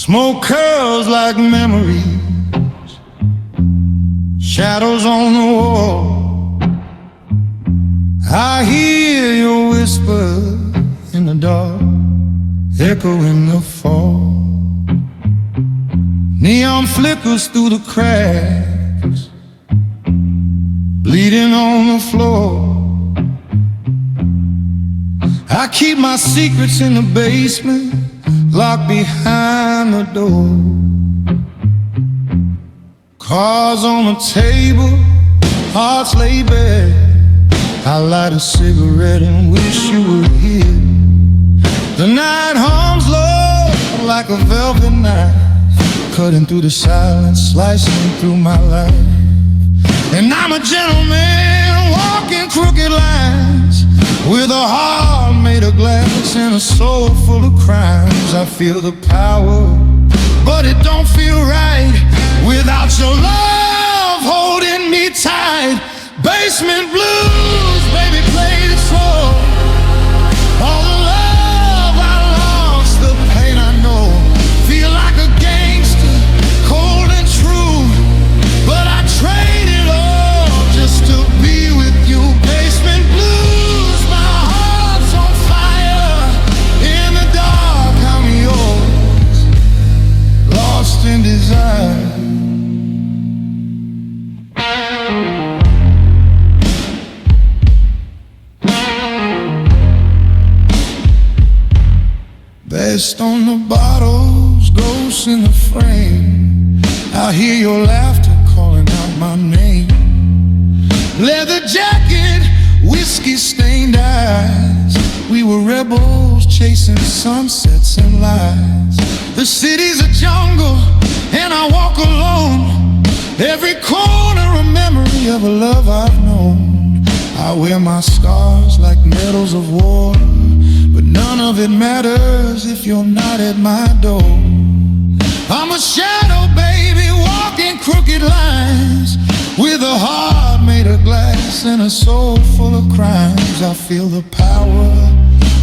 Smoke curls like memories, shadows on the wall. I hear your whisper in the dark, echo in the fall. Neon flickers through the cracks, bleeding on the floor. I keep my secrets in the basement, locked behind the door. Cards on the table, hearts lay bare. I light a cigarette and wish you were here. The night hums low like a velvet knife, cutting through the silence, slicing through my life. And I'm a gentleman walking crooked lines, with a heart made of glass and a soul full of crimes. I feel the power, but it don't feel right without your love holding me tight. Basement blues, baby, play it slow. All the love I lost, the pain I know. Feel like a gangster, cold and true, but I trade it all just to be with you. Basement blues, my heart's on fire. In the dark, I'm yours, lost in desire. Best on the bottles, ghosts in the frame. I hear your laughter calling out my name. Leather jacket, whiskey stained eyes. We were rebels chasing sunsets and lies. The city's a jungle and I walk alone. Every corner a memory of a love I've known. I wear my scars like medals of war, but none of it matters if you're not at my door. I'm a shadow, baby, walking crooked lines, with a heart made of glass and a soul full of crimes. I feel the power,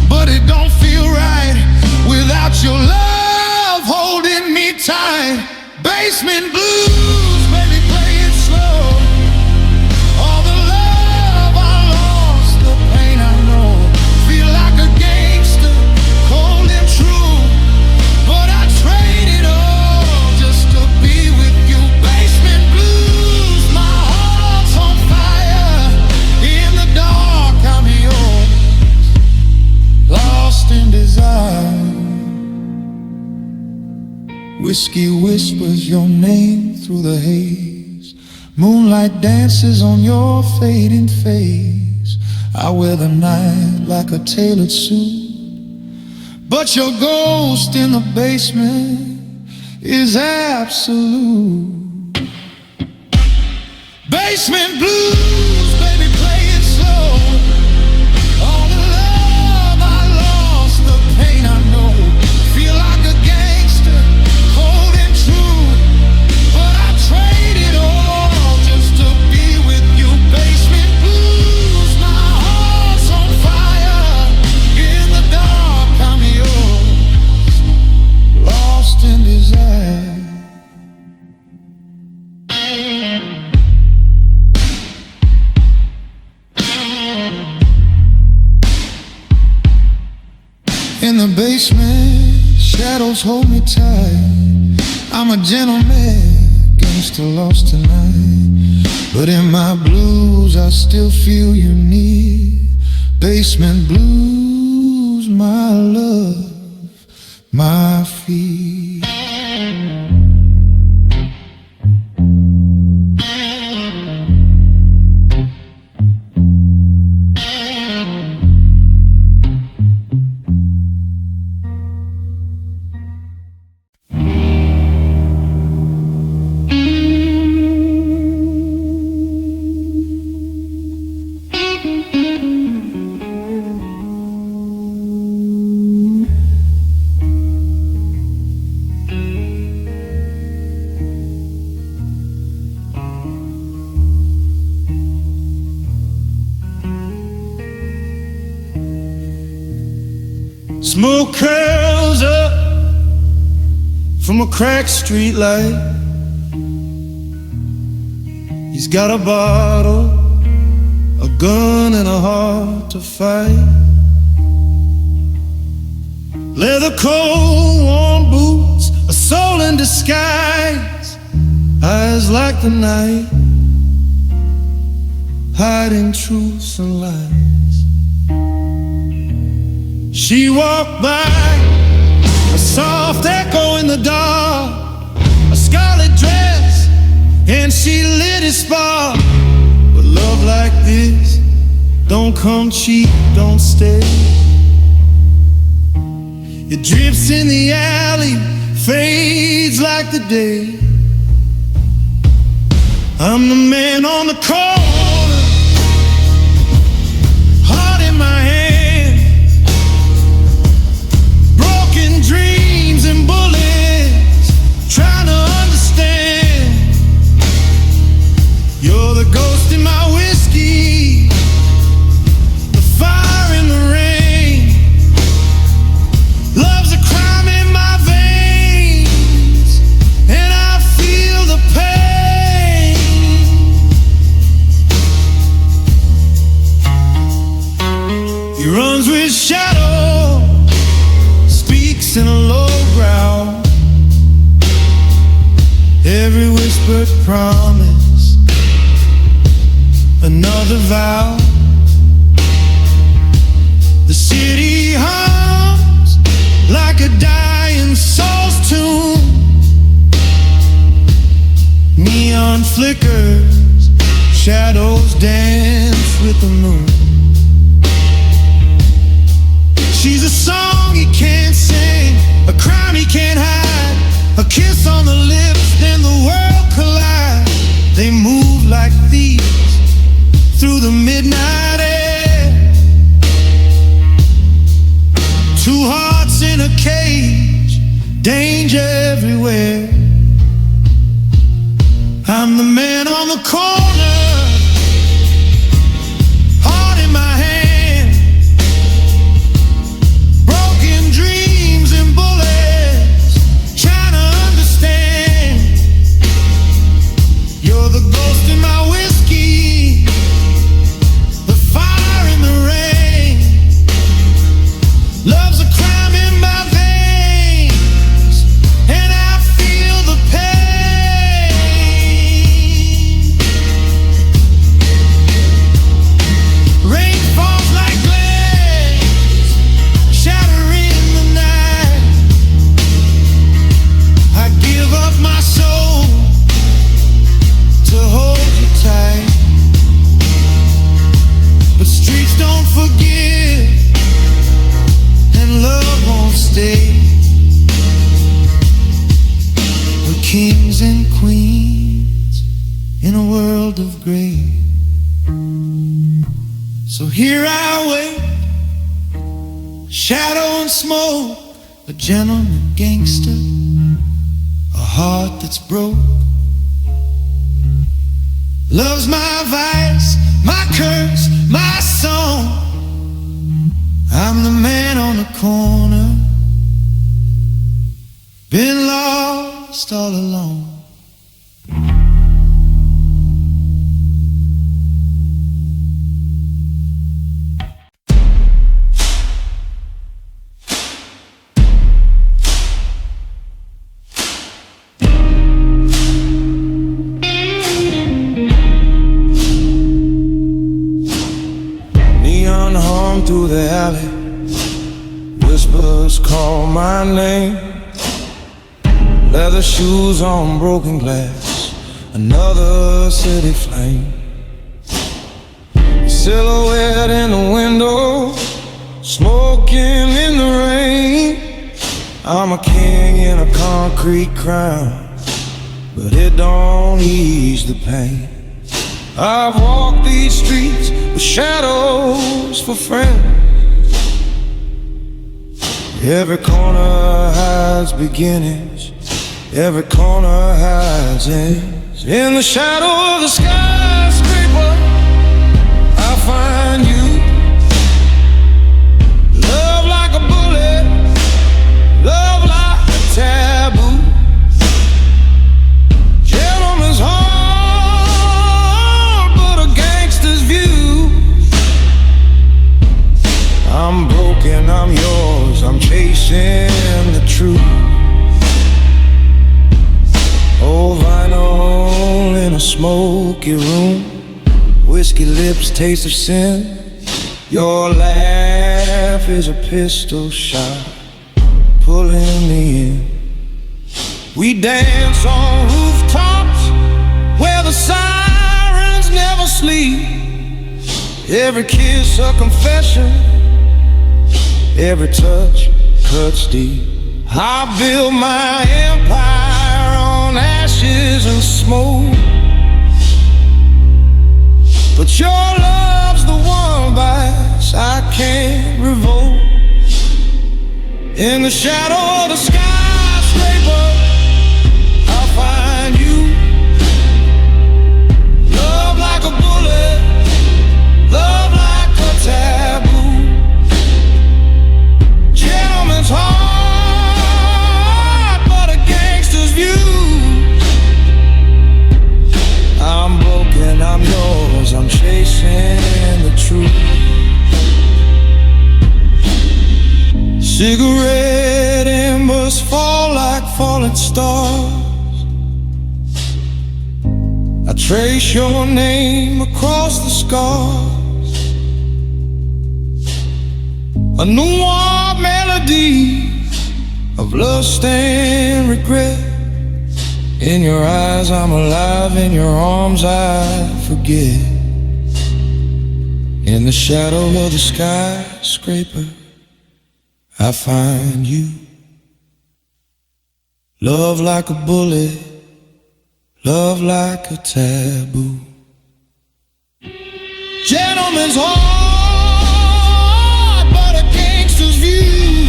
but it don't feel right without your love holding me tight. Basement blues, baby, play it slow. All the love I lost, the pain I know. Feel like a gangster, cold and true, but I trade it all just to be with you. Basement blues, my heart's on fire. In the dark, I'm yours, lost in desire. Whiskey whispers your name through the haze. Moonlight dances on your fading face. I wear the night like a tailored suit, but your ghost in the basement is absolute. Basement blues, baby, play it slow. All the love I lost, the pain I know. Feel like a gangster, cold and true, but I trade it all just to be with you. Basement blues, my heart's on fire. In the dark, I'm yours, lost in desire. In the basement, shadows hold me tight. I'm a gentleman, gangster lost tonight, but in my blues I still feel you near. Basement blues, my love, my fear. Smoke curls up from from a cracked street light. He's got a bottle, a gun, and a heart to fight. Leather coat, warm boots, a soul in disguise, eyes like the night, hiding truths and lies. She walked by, a soft echo in the dark, a scarlet dress, and she lit his spark. But love like this don't come cheap, don't stay. It drips in the alley, fades like the day. I'm the man on the corner, heart in my hand, broken dreams and bullets, trying to understand. You're the ghost in my whiskey, the fire in the rain. Love's a crime in my veins, and I feel the pain. He runs with shadow, speaks in a low growl. Every whispered promise, another vow. The city hums like a dying soul's tune. Neon flickers, shadows dance with the moon. She's a song he can't sing, a crime he can't hide, a kiss on the lips, then the world collides. They move like thieves through the midnight air. Two hearts in a cage, danger everywhere. I'm the man on the corner, heart in my hand, broken dreams and bullets, trying to understand. You're the ghost in my whiskey, the fire in the rain. Love's a crime in my veins, and I feel the pain. Rain falls like glass, shattering the night. I give up my soul to hold you tight, but streets don't forgive, and love won't stay. We're kings and queens in a world of gray. So here I wait, shadow and smoke, a gentleman gangster, a heart that's broke. Love's my vice, my curse, my song. I'm the man on the corner, been lost all alone. Neon hum through the alley, whispers call my name. Leather shoes on broken glass, another city flame. Silhouette in the window, smoking in the rain. I'm a king in a concrete crown, but it don't ease the pain. I've walked these streets with shadows for friends. Every corner hides beginnings, every corner hides ends. In the shadow of the skyscraper, I find you. Love like a bullet, love like a taboo. smoky room, whiskey lips taste of sin. Your laugh is a pistol shot, pulling me in. We dance on rooftops where the sirens never sleep. Every kiss a confession, every touch cuts deep. I built my empire on ashes and smoke, but your love's the one vice I can't revoke. In the shadow of the skyscraper, I'll find you. Love like a bullet, love like a taboo. Gentleman's heart, but a gangster's view. I'm broken, I'm yours, I'm chasing the truth. Cigarette embers fall like falling stars. I trace your name across the scars. A noir melody of lust and regret. In your eyes I'm alive, in your arms I forget. In the shadow of the skyscraper, I find you. Love like a bullet, love like a taboo. Gentleman's heart, but a gangster's view.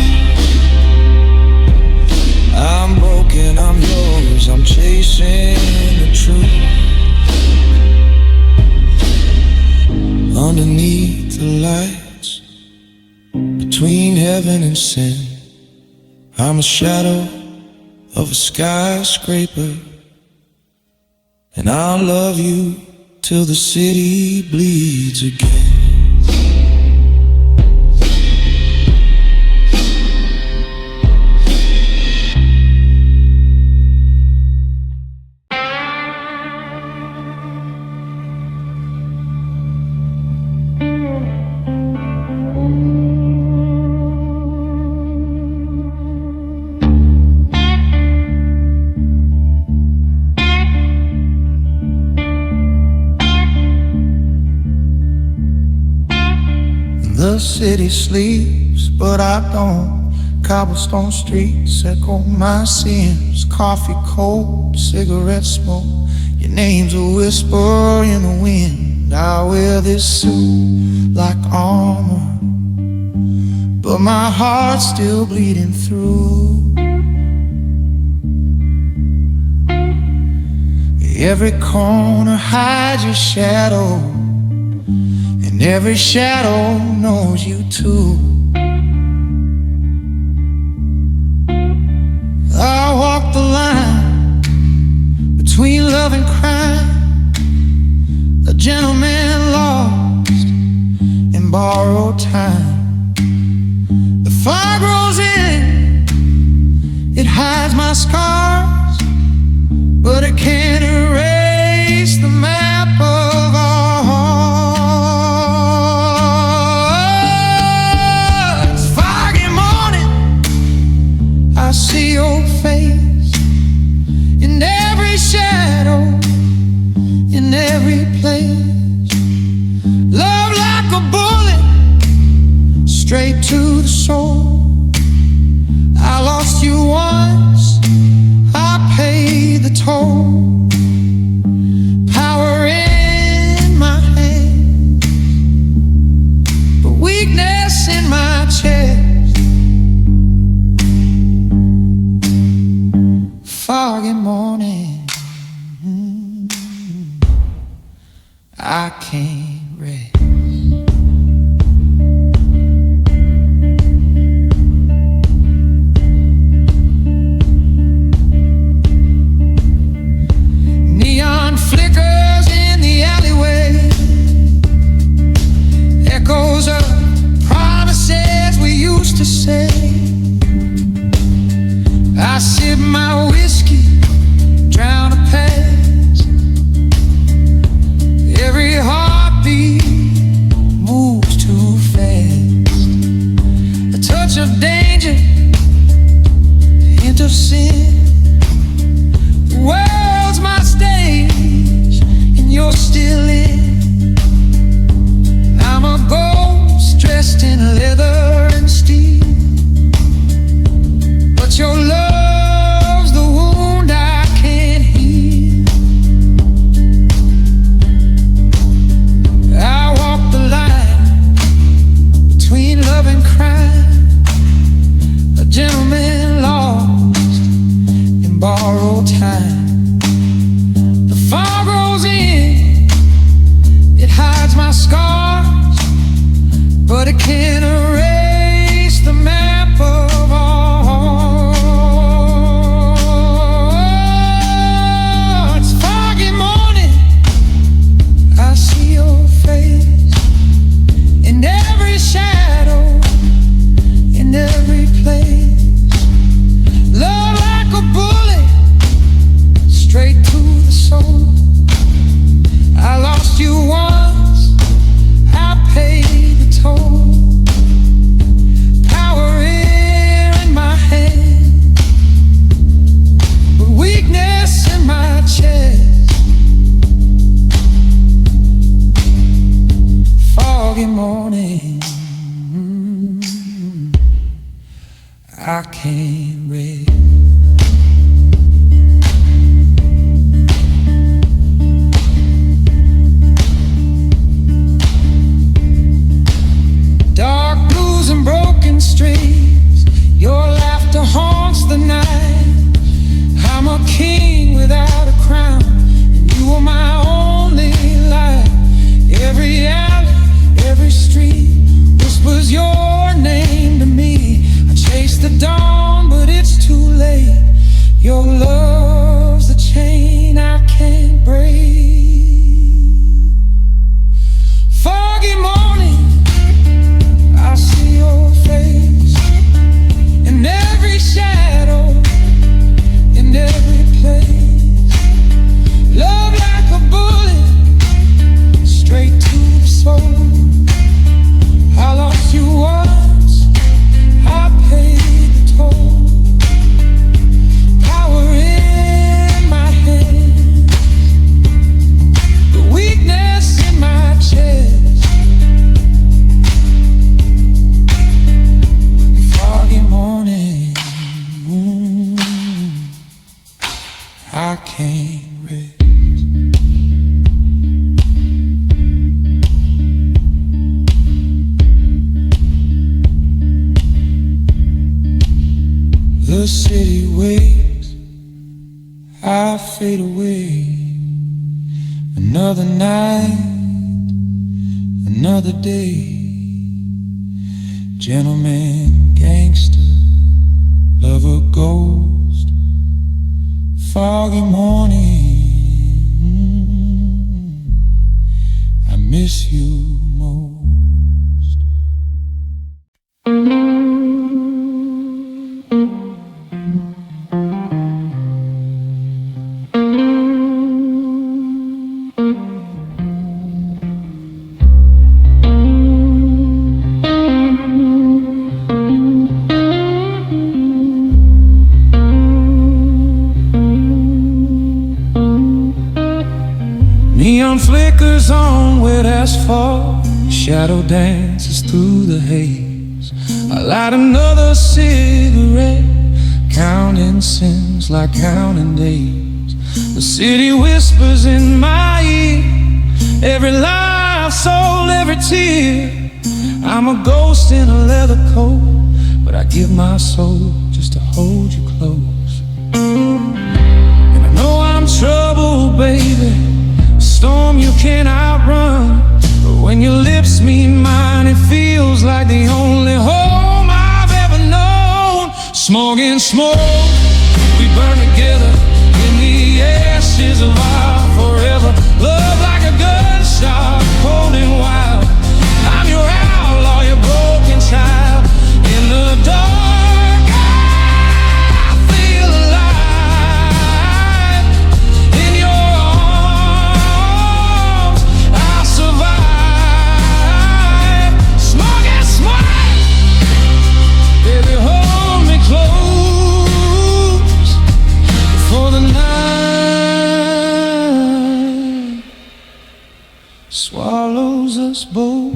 I'm broken, I'm yours, I'm chasing the truth. Underneath the lights, between heaven and sin, I'm a shadow of a skyscraper, and I'll love you till the city bleeds again. The city sleeps, but I don't. Cobblestone streets echo my sins. Coffee cold, cigarette smoke. Your name's a whisper in the wind. I wear this suit like armor, but my heart's still bleeding through. Every corner hides your shadow, and every shadow knows you too. I walk the line between love and crime, a gentleman lost in borrowed time. The fire grows in, it hides my scars, but it can't erase the map of our hearts. Foggy morning, I see your face in every shadow, in every place. Love like a bullet, straight to the soul. I lost you once, I paid the toll. Power in my hand, but weakness in my chest. Foggy morning, I can't rest. Neon flickers in the alleyway, echoes of promises we used to say. I sip my whiskey, drown a past. time. The fog rolls in, it hides my scars, but it can't erase the map of all. It's a foggy morning, I see your face in every shadow, in every place. Love like a bullet, straight to the soul. I lost you once, I paid the toll. Power in my hand, but weakness in my chest. Foggy morning, I can't rest. Dark blues and broken streams, your laughter haunts the night. I'm a king without a crown, and you are my only light. Every alley, every street whispers your name to me. I chase the dawn, but it's too late. Your love's the chain I can't break. Foggy morning, I see your face in every shadow, in every place. Love like a bullet, straight to the soul. I lost you once, I paid the toll. Power in my hand, the weakness in my chest. Foggy morning, I can't rest. The city waits, I fade away. Another night, another day. Gentleman, gangster, lover, ghost. Foggy morning, I miss you most. Neon flickers on wet asphalt, shadow dances through the haze. I light another cigarette, counting sins like counting days. The city whispers in my ear, every life, soul, every tear. I'm a ghost in a leather coat, but I give my soul just to hold you close. And I know I'm trouble, baby, storm you can't outrun, but when your lips meet mine, it feels like the only home I've ever known. Smoke and smoke, we burn together in the ashes of our forever. Love like a gunshot, cold and wild. I'm your outlaw, your broken child. In the dark, I feel alive. In your arms, I'll survive. Smoke and smoke, baby, hold me close before the night swallows us both.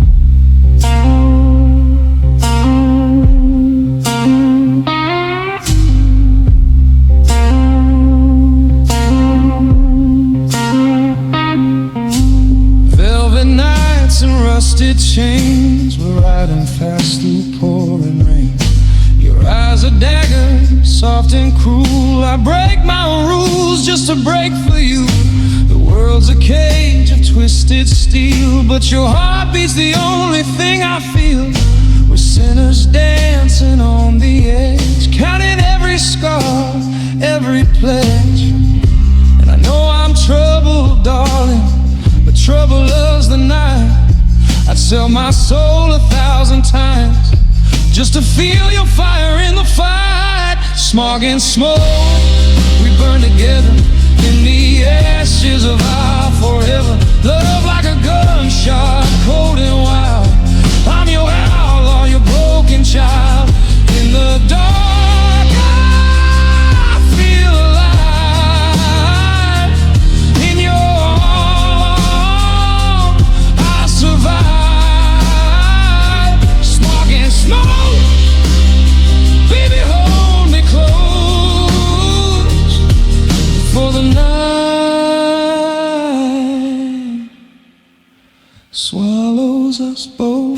Velvet nights and rusted chains, we're riding fast through pouring rain. Your eyes are daggers soft and cruel. I break my rules just to break for you. The world's a cage of twisted steel, but your heartbeat's the only thing I feel. We're sinners dancing on the edge, counting every scar, every pledge. And I know I'm troubled, darling, but trouble loves the night. I'd sell my soul 1,000 times just to feel your fire in the fight. Smog and smoke, we burn together in the ashes of our forever. Love like a gunshot, cold and wild. I'm your outlaw, your broken child. In the dark, I feel alive. In your arms, I survive. Smog and smoke, baby, hold me close. For the night swallows us both.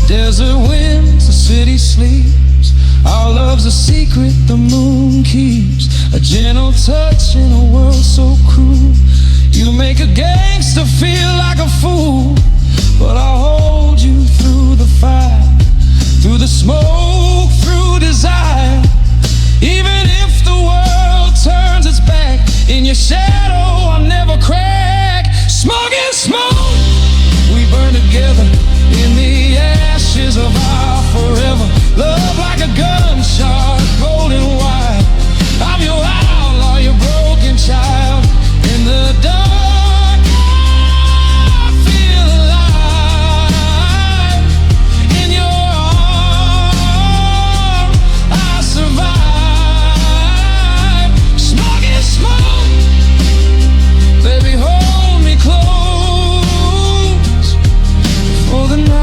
Desert winds, the city sleeps. Our love's a secret the moon keeps. A gentle touch in a world so cruel. You make a gangster feel like a fool, but I'll hold you through the fire, through the smoke, through desire. Even if the world turns its back, in your shadow I'll never crack. Smog and smoke, we burn together in the ashes of our forever. Love like a gunshot, cold and wild. I'm your outlaw, your broken child. In the dark, I feel alive. In your arms, I survive. Smog and smoke, baby, hold me close. For the night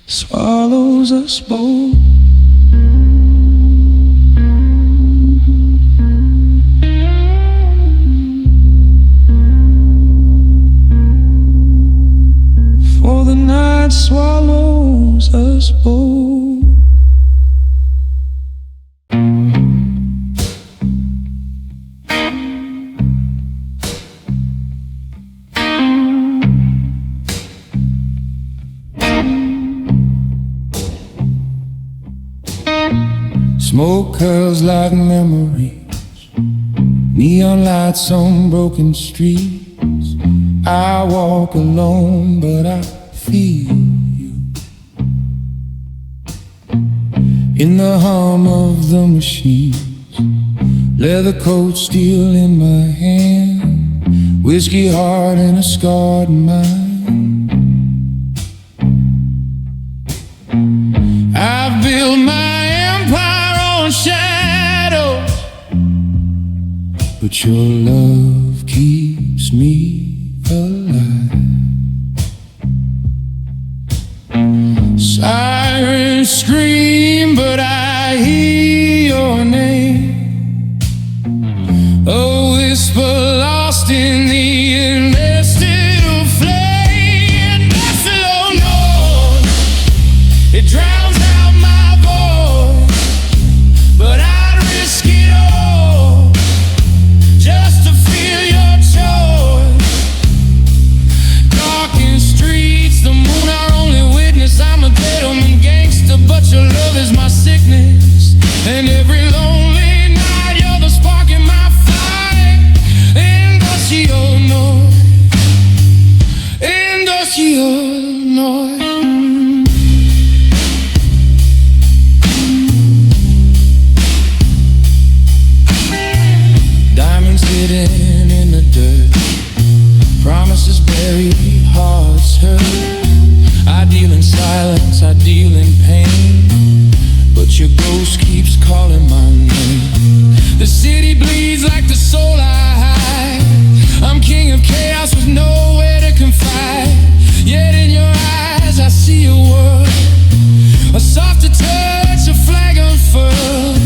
swallows us both. For the night swallows us both. Smoke curls like memories, neon lights on broken streets. I walk alone, but I feel you. In the hum of the machines, leather coat, steel in my hand, whiskey heart and a scarred mind. I've built my empire on shadows, but your love keeps me alive. Sirens scream, but I hear your name, a whisper lost in the invested flame. That's alone, it drowns out my voice, but I'd risk it all just to feel your choice. Darkened streets, the moon our only witness. I'm a gentleman gangster, but your love is my sickness. And every lonely night you're the spark in my fire. Industrial noise, industrial noise. Diamonds hidden in the dirt, promises buried, hearts hurt. I deal in silence, I deal in pain, but your ghost keeps calling my name. The city bleeds like the soul I hide. I'm king of chaos with nowhere to confide. Yet in your eyes I see a world, a softer touch, a flag unfurled.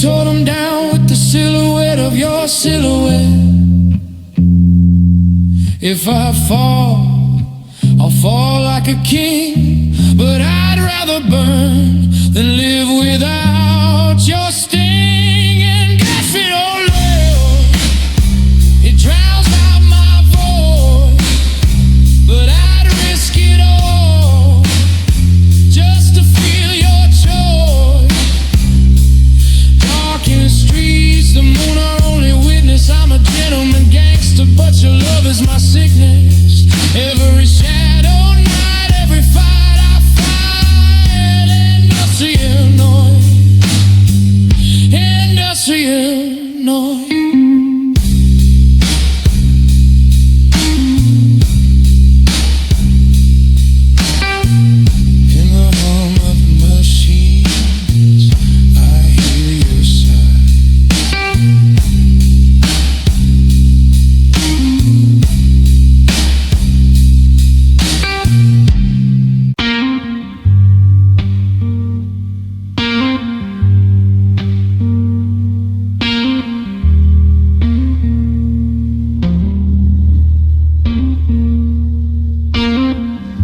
tore them down with the silhouette of your silhouette. If I fall, I'll fall like a king, but I'd rather burn than live without your sting. And guess it, oh Lord, it drowns out my voice, but I'd risk it all just to feel your choice. Dark in the streets, the moon our only witness. I'm a gentleman gangster, but your love is my sickness. Every shadow night, every fight I fight. Industrial noise, industrial noise. In the hum of machines, I hear your sigh.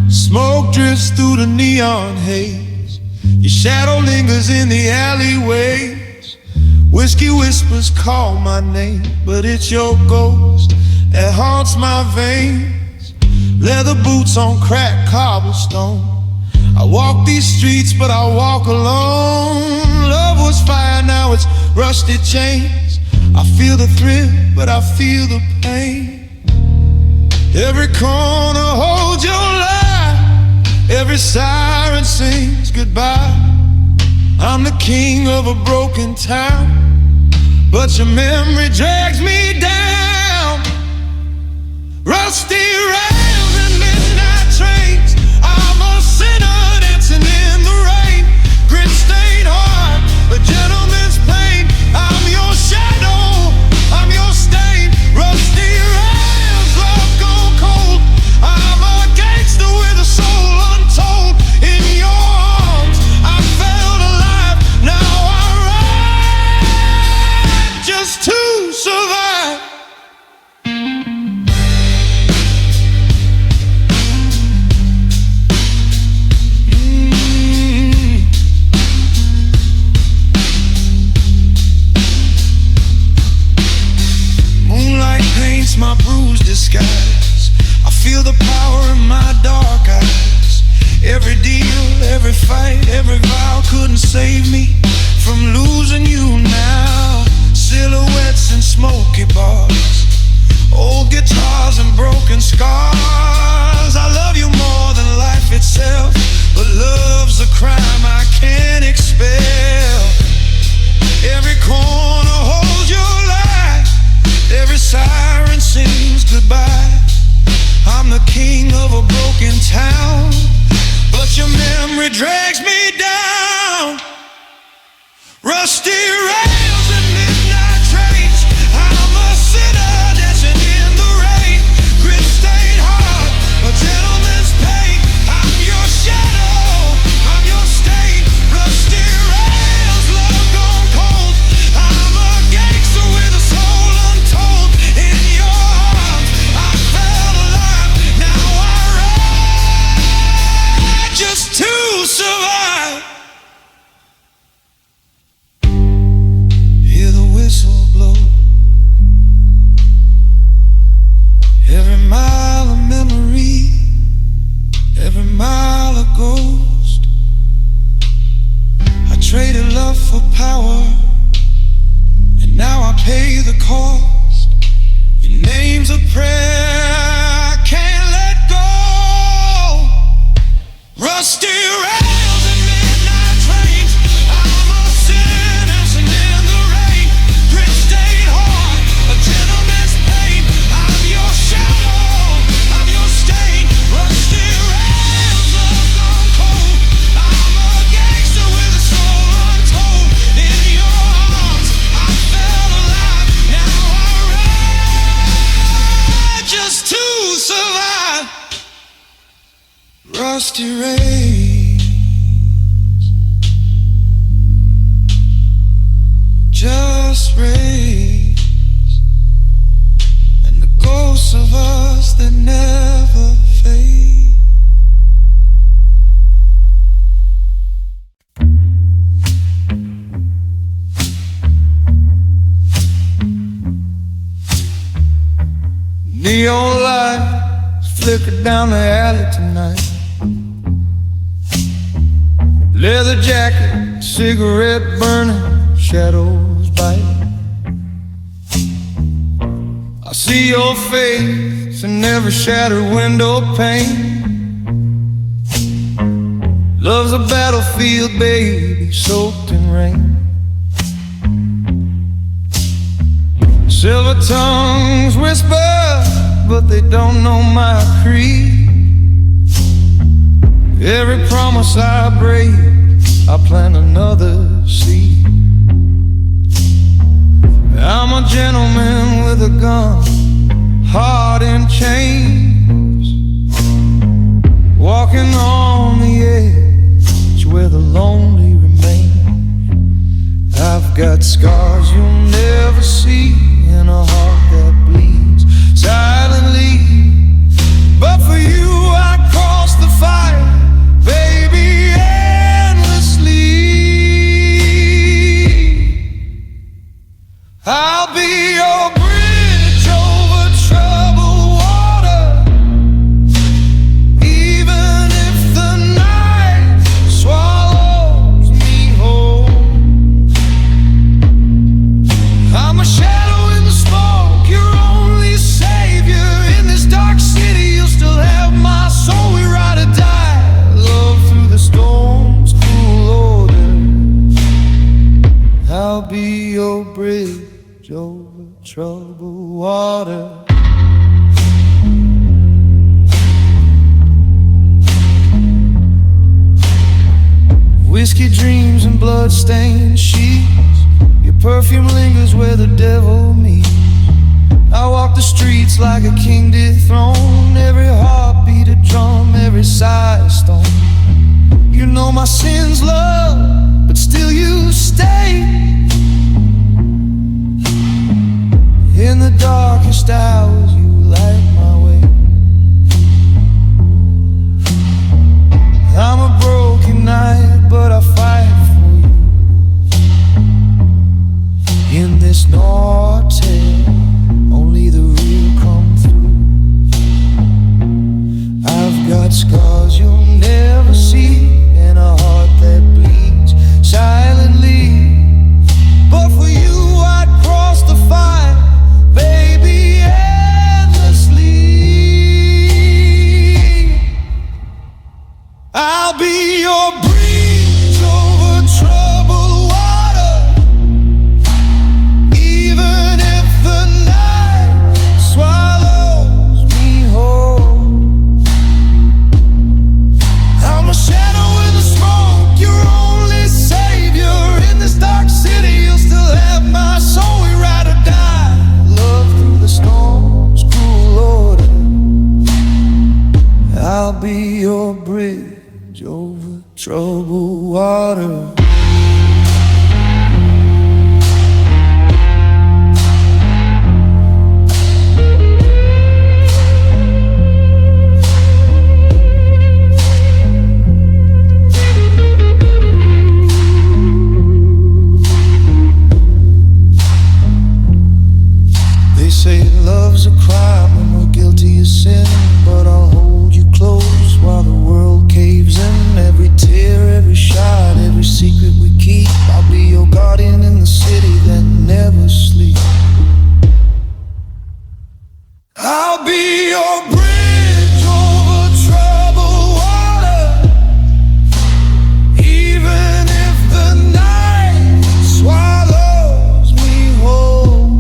Smoke drifts through the neon haze. Your shadow lingers in the alleyways. Whiskey whispers call my name, but it's your ghost that haunts my veins. Leather boots on cracked cobblestone. I walk these streets, but I walk alone. Love was fire, now it's rusted chains. I feel the thrill, but I feel the pain. Every corner holds your light. Every siren sings goodbye. I'm the king of a broken town, but your memory drags me down. Rusty rails and midnight trains. I'm a sinner dancing in the rain. Grit-stained heart, a gentleman's pain. I'm your shadow, I'm your stain. Rusty rails, love gone cold. I'm a gangster with a soul untold. In your arms, I felt alive. Now I ride just to survive. Moonlight paints my bruised disguise. I feel the power in my dark eyes. Every deal, every fight, every vow couldn't save me from losing you now. Silhouettes and smoky bars, old guitars and broken scars. I love you more than life itself, but love's a crime I can't expel. Every corner holds your light. Every siren sings goodbye. I'm the king of a broken town, but your memory drags me down. Rusty rails and midnight trains. I'm a sinner dancing in the rain. Grit-stained heart, a gentleman's pain. I'm your shadow, I'm your stain. Rusty rails, love gone cold. I'm a gangster with a soul untold. In your arms, I felt alive. Now I ride just to survive. Hear the whistle blow. Every mile a memory, every mile a ghost. I traded love for power, and now I pay the cost. Your name's a prayer I can't let go. Rusty rails and midnight trains. I'm a sinner dancing in the rain. Grit-stained heart, a gentleman's pain. I'm your shadow, I'm your stain. Rusty rails, love gone cold. I'm a gangster with a soul untold. In your arms, I felt alive. Now I ride just to survive. Rusty rails, lights flicker down the alley tonight. Leather jacket, cigarette burning, shadows bite. I see your face in every shattered window pane. Love's a battlefield, baby, soaked in rain. Silver tongues whisper, but they don't know my creed. Every promise I break, I plant another seed. I'm a gentleman with a gun, heart in chains, walking on the edge where the lonely remain. I've got scars you'll never see, and a heart that bleeds silently. But for you I cross the fire, baby, endlessly. I'll be your bridge over troubled water, even if the night swallows me whole. I'm a shadow in the smoke, your only savior. In this dark city, you'll still have my soul. We ride or die, love through the storm's cruel order. I'll be your bridge over troubled water. Whiskey dreams and blood-stained sheets, your perfume lingers where the devil meets. I walk the streets like a king dethroned, every heartbeat a drum, every sigh a stone. You know my sins, love, but still you stay. In the darkest hours you light my way. I'm a broken knight, but I fight for you. In this Noir tale, only the real come through. I've got scars you'll never see, and a heart that bleeds silently. But for you I'd cross the fire, baby, endlessly. I'll be your bridge over troubled water, even if the night swallows me whole. I'm a shadow in the smoke, your only savior. In this dark city, you'll still have my soul. We ride or die, love through the storm's cruel order. I'll be your bridge over troubled water. They say love's a crime and we're guilty of sin, but I'll hold you close while the world caves in. Every tear, every shot, every secret we keep. I'll be your guardian in the city that never sleeps. I'll be your bridge over troubled water, even if the night swallows me whole.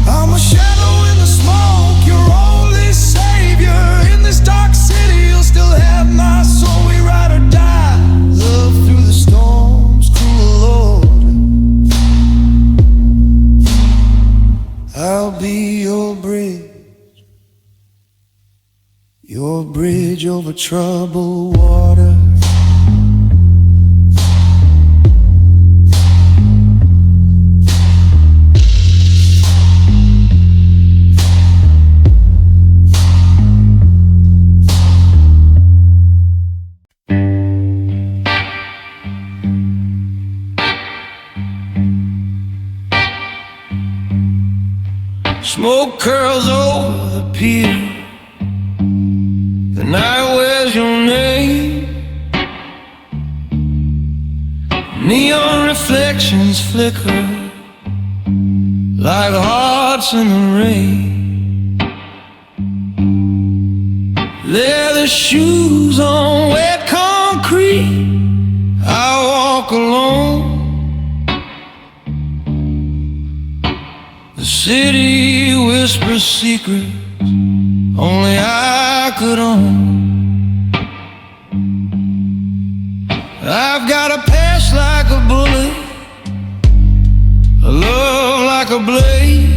I'm a shadow in the smoke, your only savior. In this dark city, you'll still have my soul. We ride or die, love through the storm's cruel order. I'll be your bridge over troubled water. Smoke curls over the pier. The night wears your name. Neon reflections flicker like hearts in the rain. Leather shoes on wet concrete, I walk alone. The city whispers secrets only I could own. I've got a past like a bullet, a love like a blade.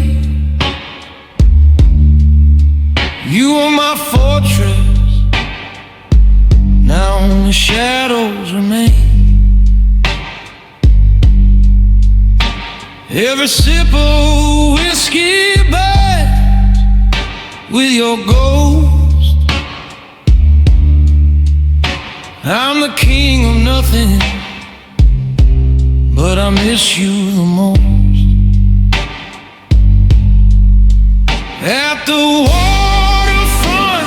You were my fortress, now only shadows remain. Every sip of whiskey burns with your ghost. I'm the king of nothing, but I miss you the most. At the waterfront,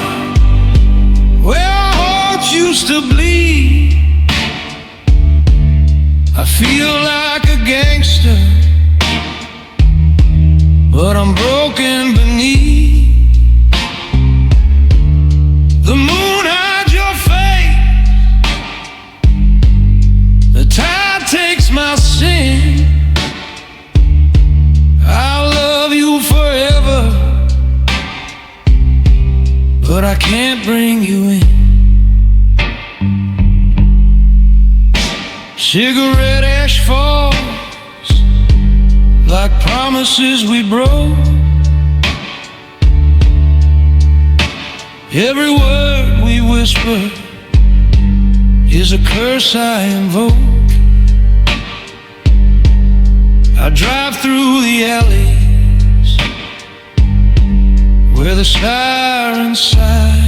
where our hearts used to bleed, I feel like a gangster, but I'm broken beneath. The moon hides your face, the tide takes my sin. I'll love you forever, but I can't bring you in. Cigarette ash falls like promises we broke. Every word we whisper is a curse I invoke. I drive through the alleys where the sirens sigh,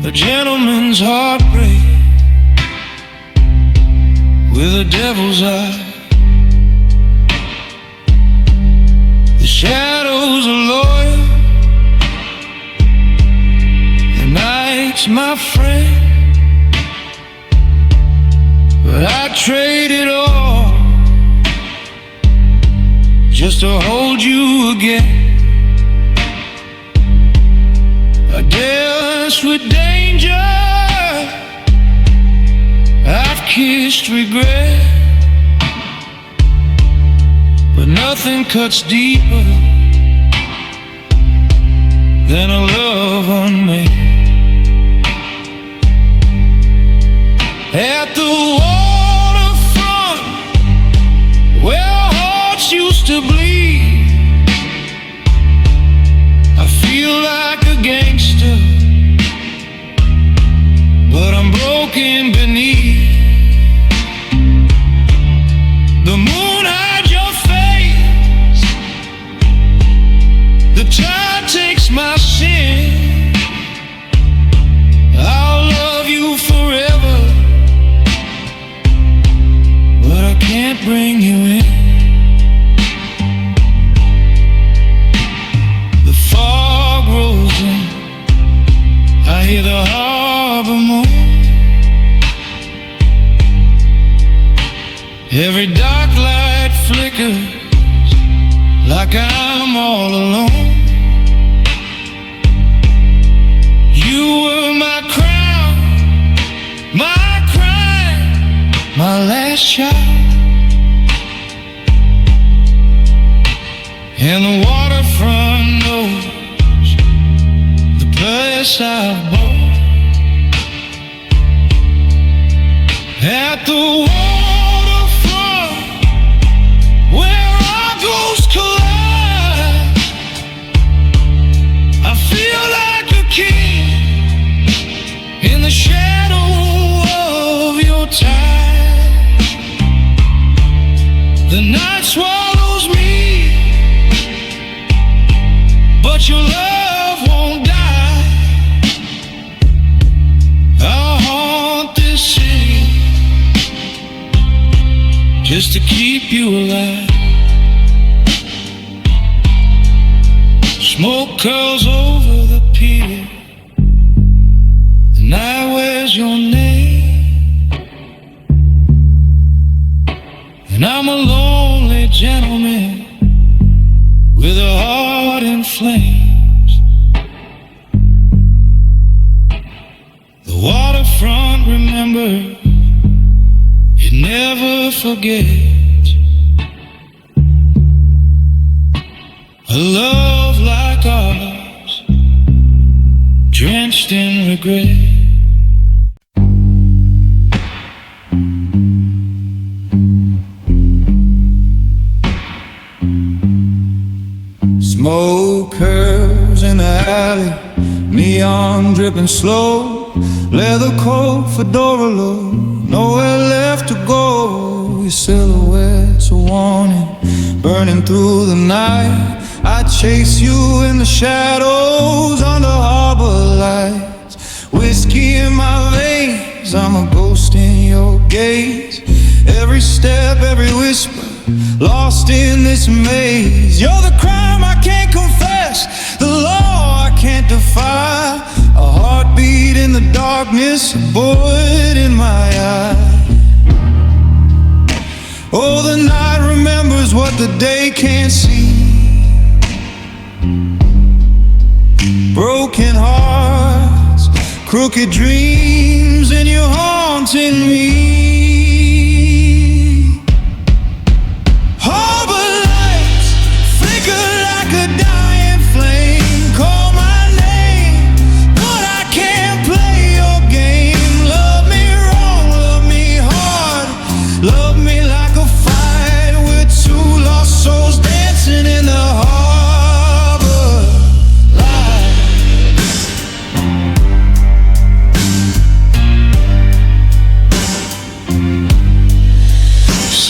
a gentleman's heartbreak with a devil's eye. The shadows are loyal, the night's my friend, but I trade it all just to hold you again. I dance with danger, I've kissed regret, but nothing cuts deeper than a love unmade. At the waterfront, where our hearts used to bleed, I feel like a gangster, but I'm broken beneath. The moon hides your face, the tide takes my sin. I'll love you forever, but I can't bring you in. The fog rolls in, I hear the harbor moan. Every dark light flickers like I'm all alone. You were my crown, my crime, my last child. And the waterfront knows the place I've bought. At the waterfront, where our ghosts collide, I feel like a king in the shadow of your tide. The night swallows me, but your love won't die. I'll haunt this city just to keep you alive. Smoke curls over the pier. The night wears your name, and I'm a lonely gentleman with a heart in flames. The waterfront, remember, it never forgets. A love like ours, drenched in regret. Smoke curves in the alley, neon dripping slow, leather coat, fedora low, nowhere left to go. Your silhouette's a warning, burning through the night. I chase you in the shadows under harbor lights. Whiskey in my veins, I'm a ghost in your gaze. Every step, every whisper, lost in this maze. You're the crime I can't confess, the law I can't defy. A heartbeat in the darkness, a bullet in my eye. Oh, the night remembers what the day can't see. Broken hearts, crooked dreams, and you're haunting me. Harbor lights flicker like a dying flame. Call my name, but I can't play your game. Love me wrong, love me hard, love me like a fight. We're two lost souls dancing in the harbor lights.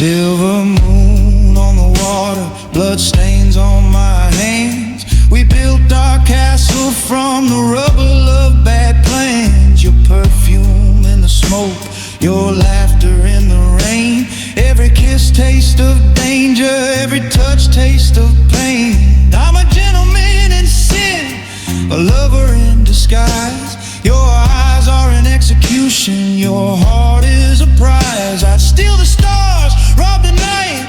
Silver moon on the water, blood stains on my hands. We built our castle from the rubble of bad plans. Your perfume in the smoke, your laughter in the rain. Every kiss taste of danger, every touch taste of pain. I'm a gentleman in sin, a lover in disguise. Your eyes are an execution, your heart is a prize. I'd steal the stars, rob the night,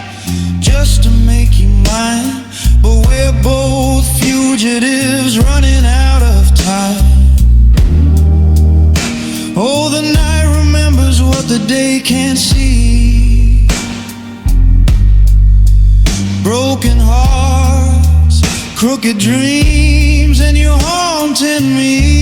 just to make you mine. But we're both fugitives running out of time. Oh, the night remembers what the day can't see. Broken hearts, crooked dreams, and you're haunting me.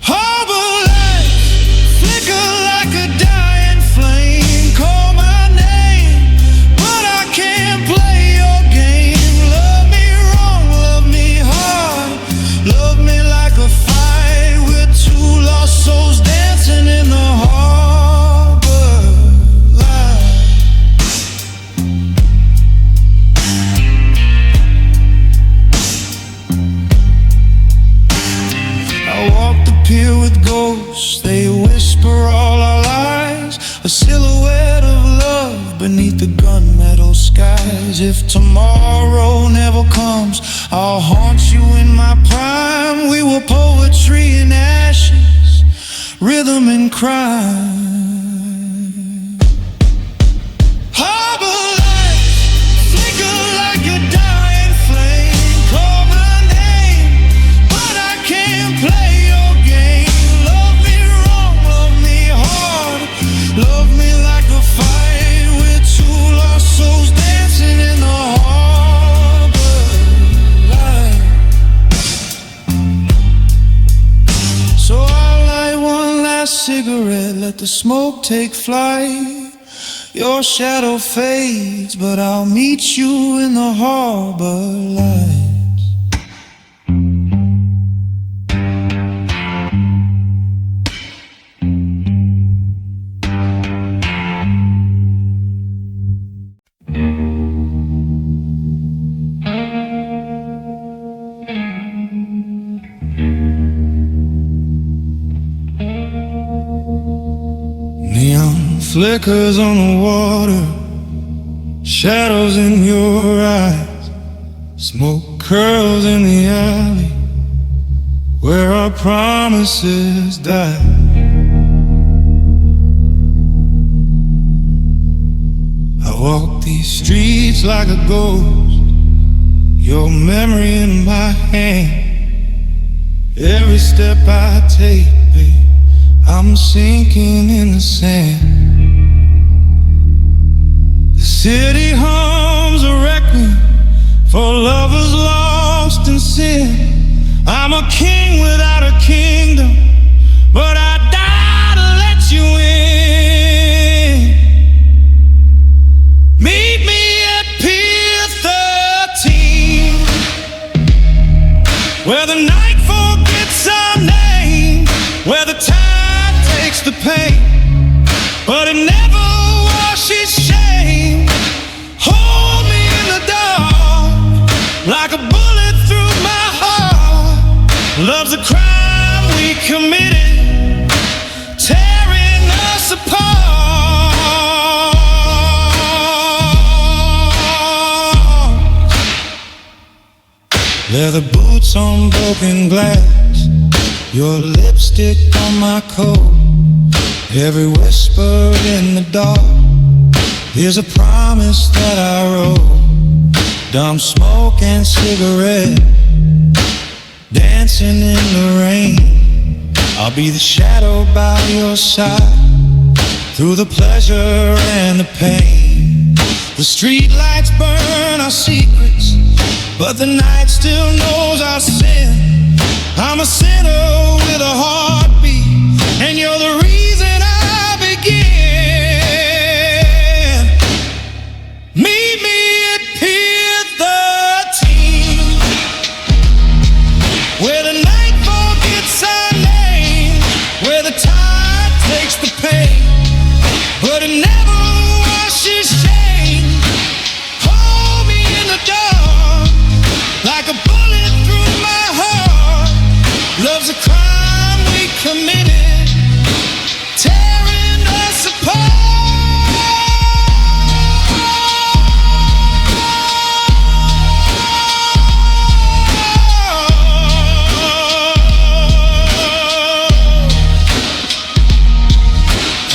Harbor lights flicker like a dying flame. Call my name, but I can't play your game. Love me wrong, love me hard, love me like a fight. We're two lost souls dancing in the harbor lights. I walk the pier with ghosts, they whisper all our lies. A silhouette of love beneath the gunmetal skies. If tomorrow never comes, I'll haunt you in my prime. We were poetry in ashes, rhythm and crime. Harbor lights flicker like a dying flame. Call my name, but I can't play your game. Love me wrong, love me hard, love me like a fight. We're two lost souls dancing in the harbor lights. So I'll light one last cigarette, let the smoke take flight. Your shadow fades, but I'll meet you in the harbor lights. Neon flickers on the water, shadows in your eyes, smoke curls in the alley where our promises die. I walk these streets like a ghost, your memory in my hand. Every step I take, babe, I'm sinking in the sand. The city hums a requiem for lovers lost in sin. I'm a king without a kingdom, but I die to let you in. Meet me at Pier 13, where the night forgets our name, where the tide takes the pain, but it never washes shame. Hold me in the dark, like a bullet through my heart. Love's a crime we committed, tearing us apart. Leather boots on broken glass, your lipstick on my coat. Every whisper in the dark is a promise that I wrote. Dumb smoke and cigarette, dancing in the rain. I'll be the shadow by your side, through the pleasure and the pain. The street lights burn our secrets, but the night still knows our sin. I'm a sinner with a heartbeat, and you're the reason I begin. Meet me at Pier 13, where the night forgets our name, where the tide takes the pain, but it never washes shame. Hold me in the dark, like a bullet through my heart. Love's a crime we committed, tearing us apart.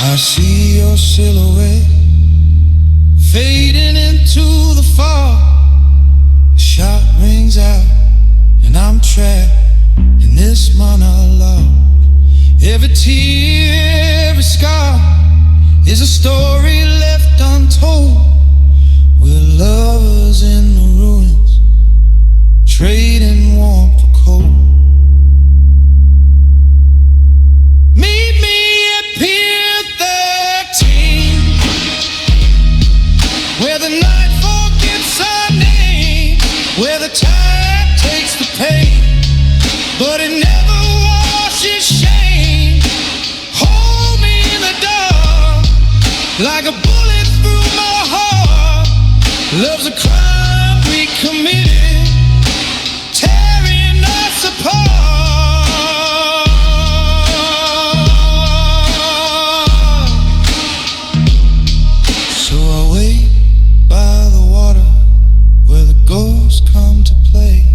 I see your silhouette fading into the fog. The shot rings out and I'm trapped in this monologue. Every tear, every scar is a story left untold. We're lovers in the ruins, trading warmth for cold. Meet me at Pier 13, where the night forgets our name, where the tide takes the pain, but it never washes shame. Hold me in the dark, like a bullet through my heart. Love's a crime we committed, tearing us apart. So I wait by the water, where the ghosts come to play.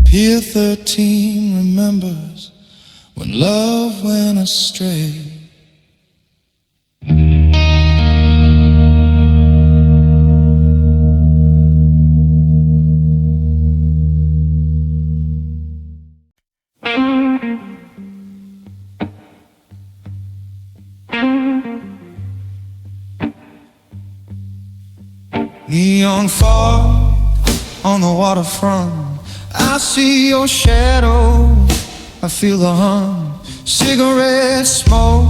Pier 13 remembers when love went astray. Neon fog on the waterfront, I see your shadow, I feel the hum. Cigarette smoke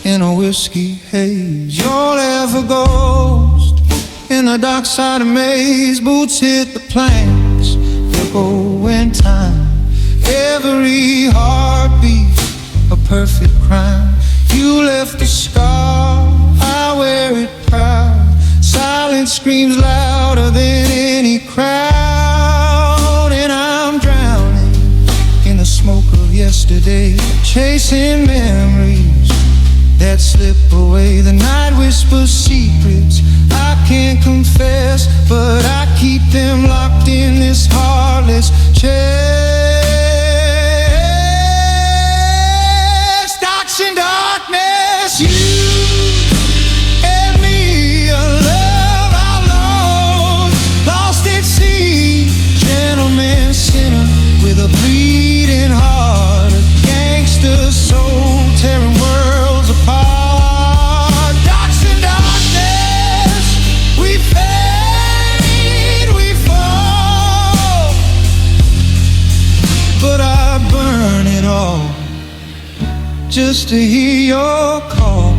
in a whiskey haze. You'll ever ghost in the dark side of maze. Boots hit the planks, they'll go in time. Every heartbeat a perfect crime. You left a scar, I wear it proud. Silence screams louder than any crowd, and I'm drowning in the smoke of yesterday, chasing memories that slip away. The night whispers secrets I can't confess, but I keep them locked in this heartless chest. Darks in darkness, you and me, a love outlaws, lost at sea, gentleman sinner with a bleeding heart, a gangster soul tearing worlds apart. Darks in darkness, we fade, we fall, but I burn it all just to hear your call.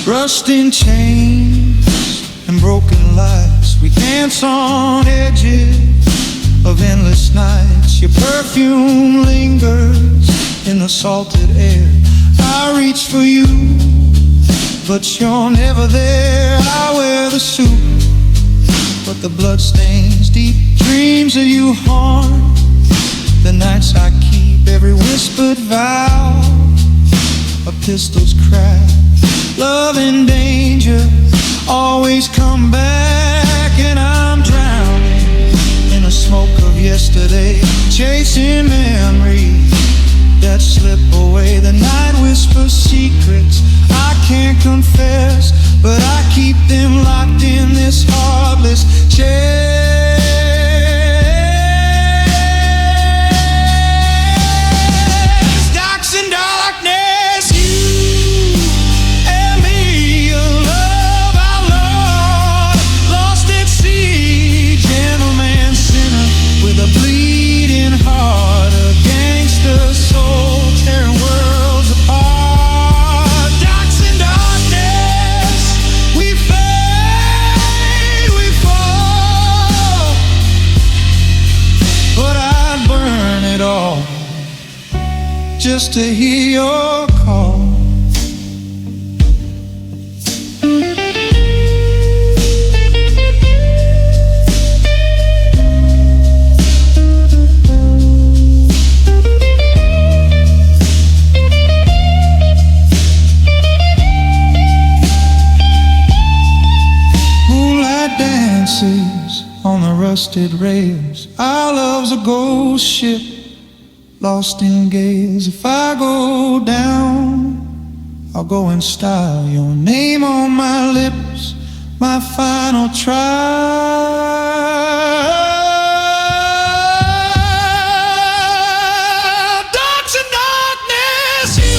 Rusting chains and broken lights, we dance on edges of endless nights. Your perfume lingers in the salted air. I reach for you, but you're never there. I wear the suit, but the blood stains deep. Dreams of you haunt the nights I keep. Every whispered vow, a pistol's crack. Love and danger always come back, and I'm drowning in the smoke of yesterday, chasing memories that slip away. The night whispers secrets I can't confess, but I keep them locked in this heartless chest. Darks in darkness, you and me, a love outlaw, lost at sea, gentleman sinner with a bleeding heart, a gangster soul tearing worlds apart. Darks in darkness, we fade, we fall, but I'd burn it all just to hear your call. Moonlight dances on the rusted rails. Our love's a ghost ship lost in gales. If I go down, I'll go in style. Your name on my lips, my final trial. Darks and darkness, you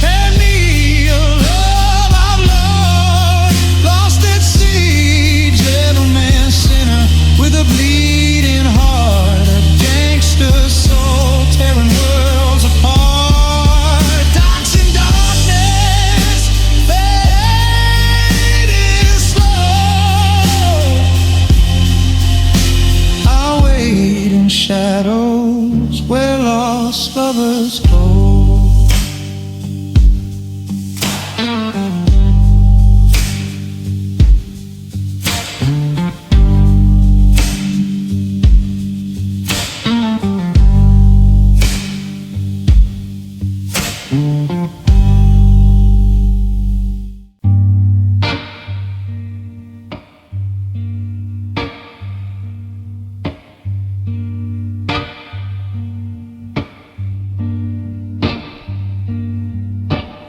and me, a love outlaw, lost at sea, gentleman sinner with a bleeding heart, a gangster soul tearing worlds apart. Darks in darkness, fading slow. I wait in shadows where lost lovers go.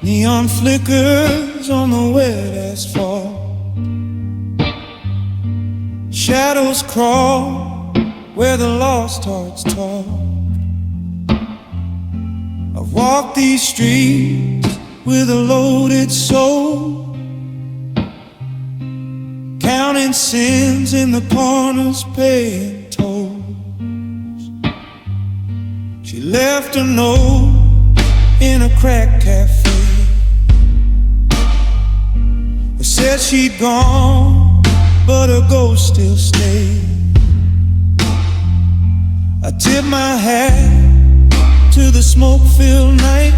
Neon flickers on the wet asphalt, shadows crawl where the lost hearts talk. I've walked these streets with a loaded soul, counting sins in the corners, paying tolls. She left a note in a crack cafe. It said she'd gone, but her ghost still stayed. I tip my hat to the smoke-filled night.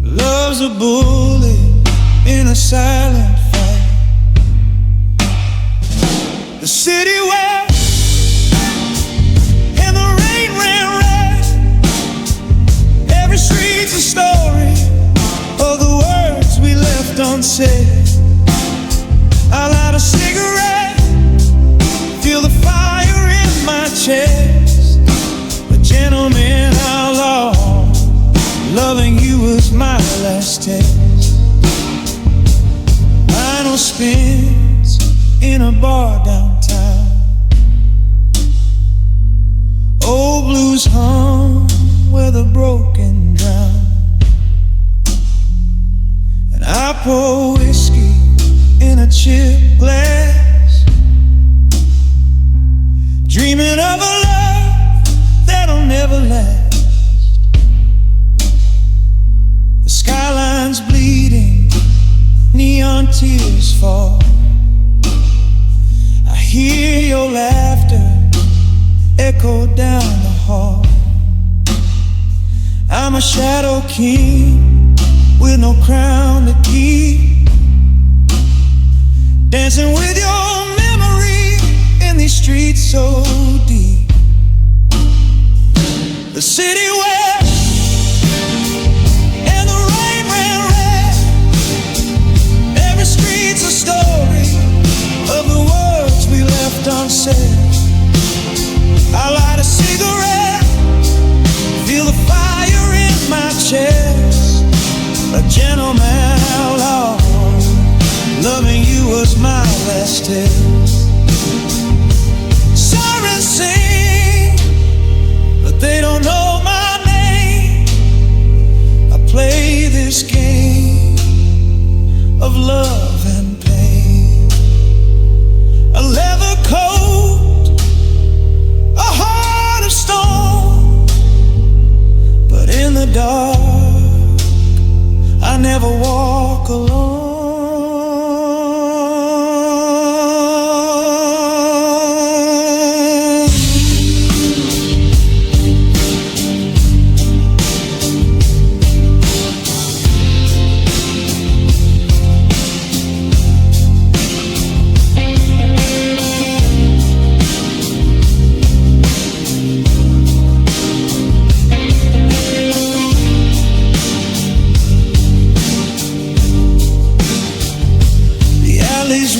Love's a bullet in a silent fight. The city where and the rain ran red, on sale. I light a cigarette, feel the fire in my chest. A gentleman outlaw, loving you was my last test. Final spins in a bar downtown. Old blues hum where the broken drown. And I pour whiskey in a chip glass, dreaming of a love that'll never last. The skyline's bleeding, neon tears fall. I hear your laughter echo down the hall. I'm a shadow king with no crown to keep, dancing with your memory in these streets so deep. The city where and the rain ran red. Every street's a story of the words we left unsaid. I light a cigarette, feel the fire in my chest. A gentleman outlaw, loving you was my last test. Sirens sing, but they don't know my name. I play this game of love and pain. A leather coat, a heart of stone, but in the dark I never walk alone.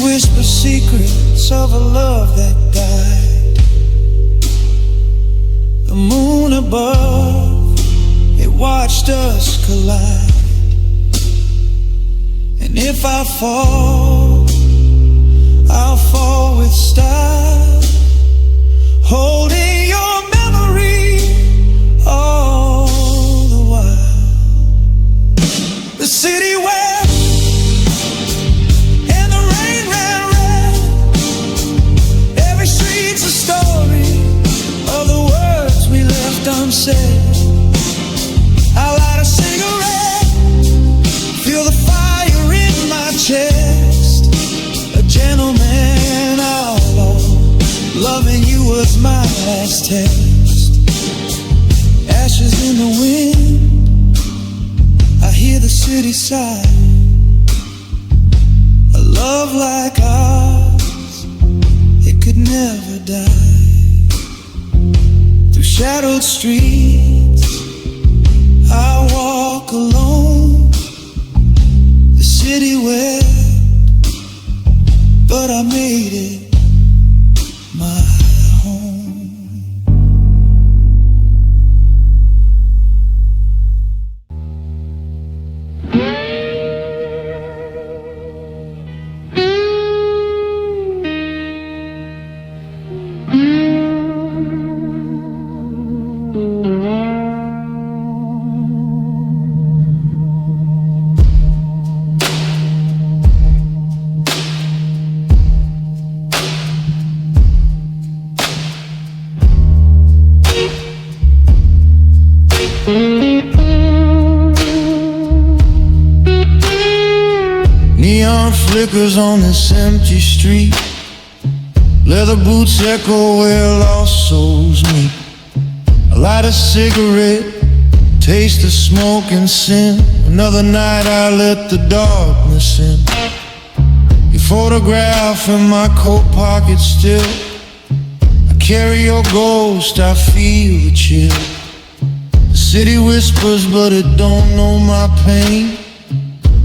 Whisper secrets of a love that died. The moon above, it watched us collide. And if I fall, I'll fall with style, holding your memory all the while. The city where unsaid. I light a cigarette, feel the fire in my chest. A gentleman outlaw, loving you was my last test. Ashes in the wind, I hear the city sigh. A love like ours, it could never die. Shadowed streets, I walk alone. The city wept, but I made it my home. Neon flickers on this empty street. Leather boots echo where lost souls meet. I light a cigarette, taste the smoke and sin. Another night I let the darkness in. Your photograph in my coat pocket still. I carry your ghost, I feel the chill. The city whispers but it don't know my pain.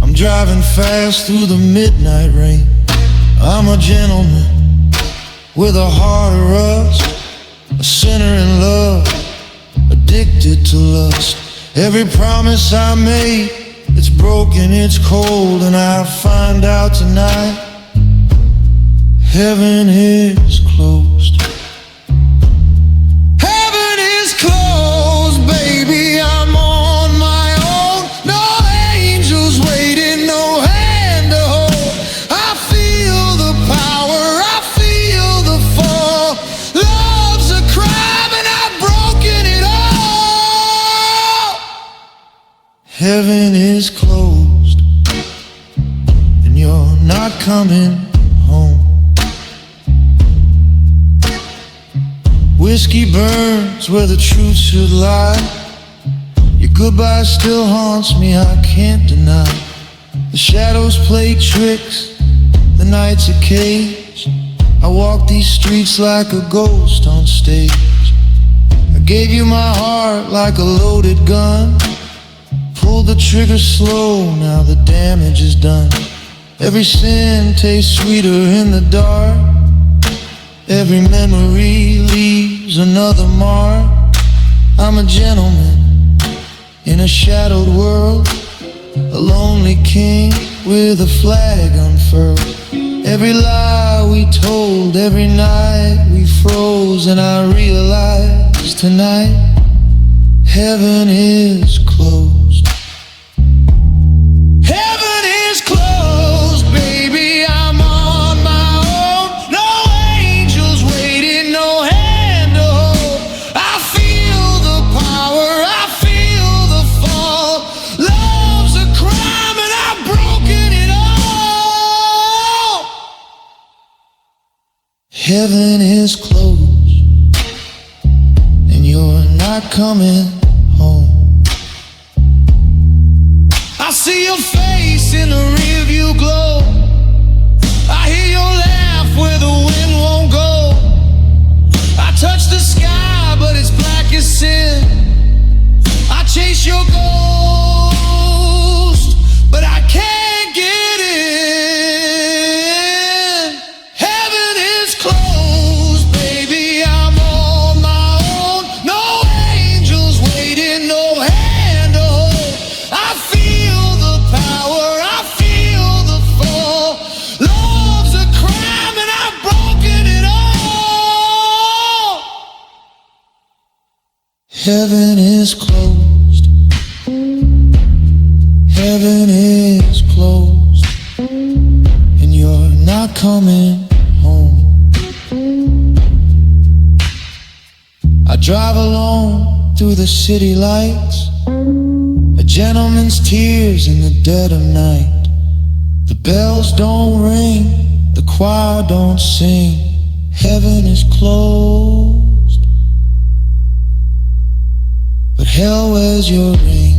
I'm driving fast through the midnight rain. I'm a gentleman with a heart of rust, a sinner in love, addicted to lust. Every promise I made, it's broken, it's cold, and I find out tonight heaven is closed. Heaven is closed, baby, I'm on my own. No angels waiting, no hand to hold. I feel the power, I feel the fall. Love's a crime and I've broken it all. Heaven is closed, and you're not coming home. Whiskey burns where the truth should lie. Your goodbye still haunts me, I can't deny. The shadows play tricks, the night's a cage. I walk these streets like a ghost on stage. I gave you my heart like a loaded gun. Pulled the trigger slow, now the damage is done. Every sin tastes sweeter in the dark. Every memory leaves another mark. I'm a gentleman in a shadowed world, a lonely king with a flag unfurled. Every lie we told, every night we froze, and I realize tonight heaven is closed. Heaven is closed, baby, I'm on my own. No angels waiting, no hand to hold. I feel the power, I feel the fall. Love's a crime and I've broken it all. Heaven is closed, and you're not coming home. I see your face in the rearview glow. I hear your laugh where the wind won't go. I touch the sky, but it's black as sin. I chase your ghost, but I can't get in. Heaven is closed, baby, I'm on my own. No angels waiting, no hand to hold. I feel the power, I feel the fall. Love's a crime and I've broken it all. Heaven is closed. Heaven is closed, and you're not coming home. I drive alone through the city lights, a gentleman's tears in the dead of night. The bells don't ring, the choir don't sing. Heaven is closed, but hell, where's your ring?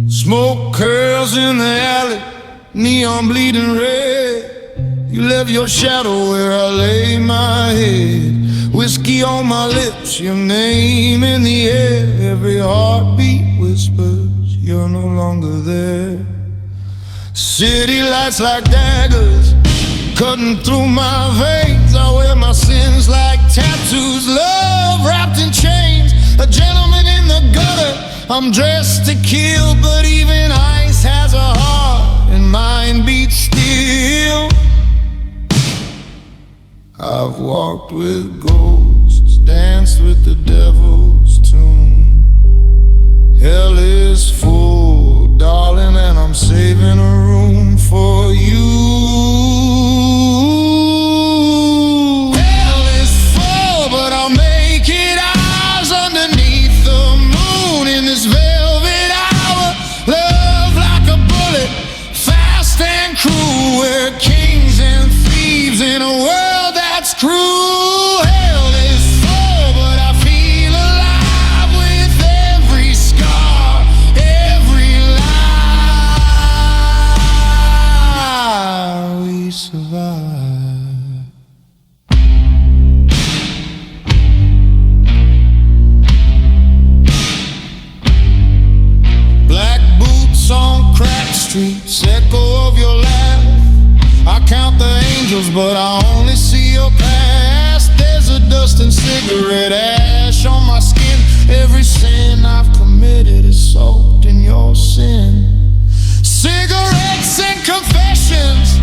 Smoke curls in the alley, neon bleeding red. You left your shadow where I lay my head. Whiskey on my lips, your name in the air. Every heartbeat whispers you're no longer there. City lights like daggers, cutting through my veins. I wear my sins like tattoos, love wrapped in chains. A gentleman in the gutter, I'm dressed to kill, but even ice has a heart and mine beats still. I've walked with ghosts, danced with the devil's tune. Hell is full, darling, and I'm saving a room for you. survive. Black boots on cracked streets, echo of your laugh. I count the angels, but I only see your past. There's a dust and cigarette ash on my skin. Every sin I've committed is soaked in your sin. Cigarettes and confessions,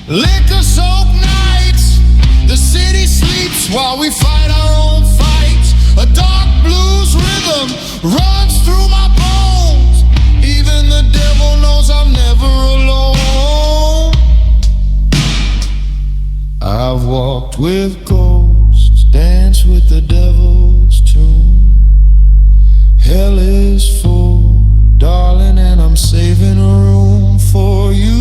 liquor soaked nights. The city sleeps while we fight our own fights. A dark blues rhythm runs through my bones. Even the devil knows I'm never alone. I've walked with ghosts, danced with the devil's tune. Hell is full, darling, and I'm saving a room for you.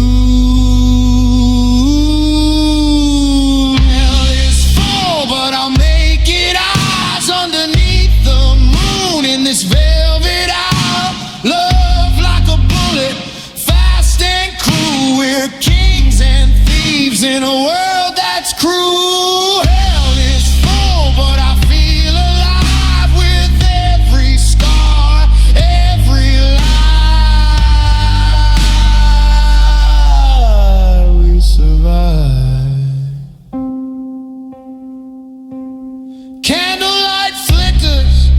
Hell is full, but I'll make it eyes underneath the moon in this velvet aisle. Love like a bullet, fast and cruel. We're kings and thieves in a world that's cruel. Hell is full, but I feel alive with every scar, every lie. We survive. Candlelight flickers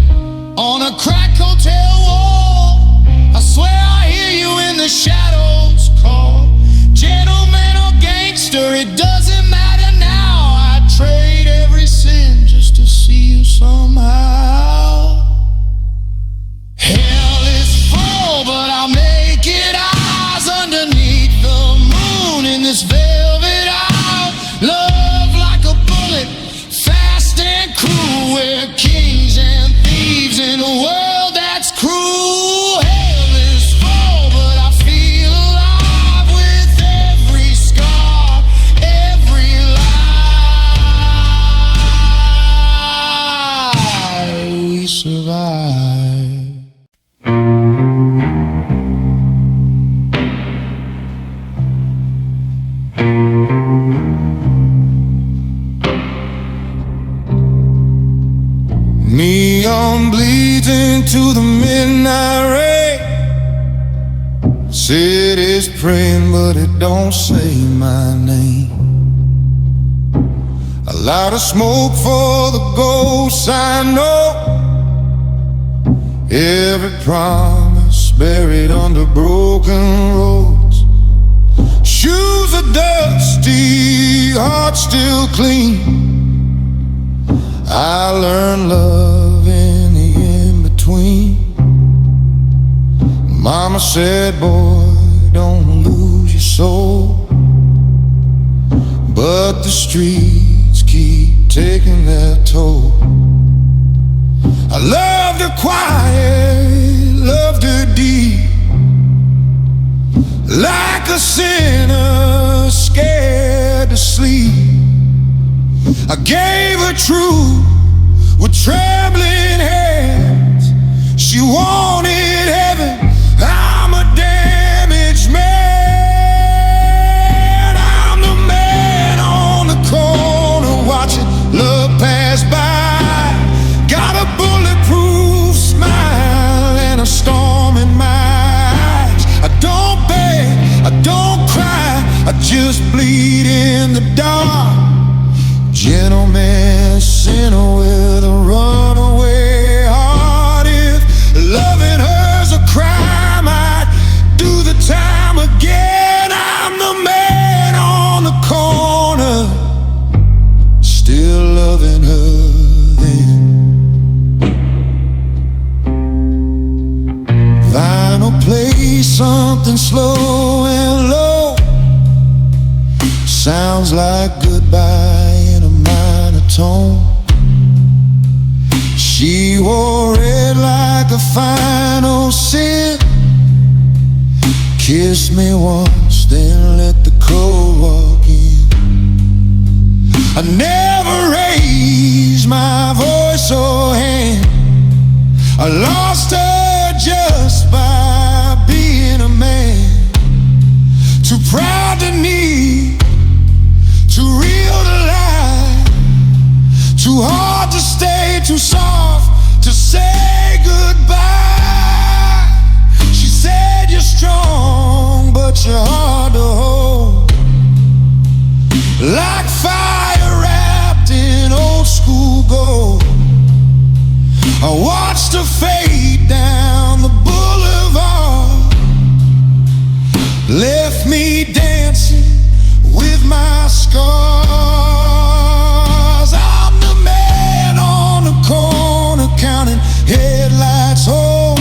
on a cracked hotel wall. I swear I hear you in the shadows call. Gentleman or gangster, it doesn't matter now. I'd trade every sin just to see you somehow. Hell is full, but I'll make it eyes underneath the moon in this velvet aisle. Love like a bullet, fast and cruel. We're kings and thieves in a world that's cruel. Hell is full, but I feel alive with every scar, every lie. We survive. Neon bleeds into the midnight rain. City's praying, but it don't say my name. A lot of smoke for the ghosts I know. Every promise buried under broken roads. Shoes are dusty, heart still clean. I learned love in the in-between. Mama said, boy, don't lose your soul. But the streets keep taking their toll. I loved her quiet, loved her deep. Like a sinner scared to sleep, I gave her truth with trembling hands. She wanted heaven, I'm a damaged man. I'm the man on the corner watching love pass by. Got a bulletproof smile and a storm in my eyes. I don't beg, I don't cry, I just bleed in the dark. Gentleman sinner with a runaway heart. If loving her's a crime, I'd do the time again. I'm the man on the corner, still loving her then. Vinyl play something slow and low. Sounds like goodbye in a minor tone. She wore red like a final sin. Kissed me once, then let the cold walk in. I never raised my voice or hand. I lost her just by being a man. Too proud to need Too hard to stay, too soft to say goodbye. She said you're strong, but you're hard to hold. Like fire wrapped in old school gold. I watched her fade down the boulevard, left me dancing with my scars. I'm the man on the corner counting headlights. Oh,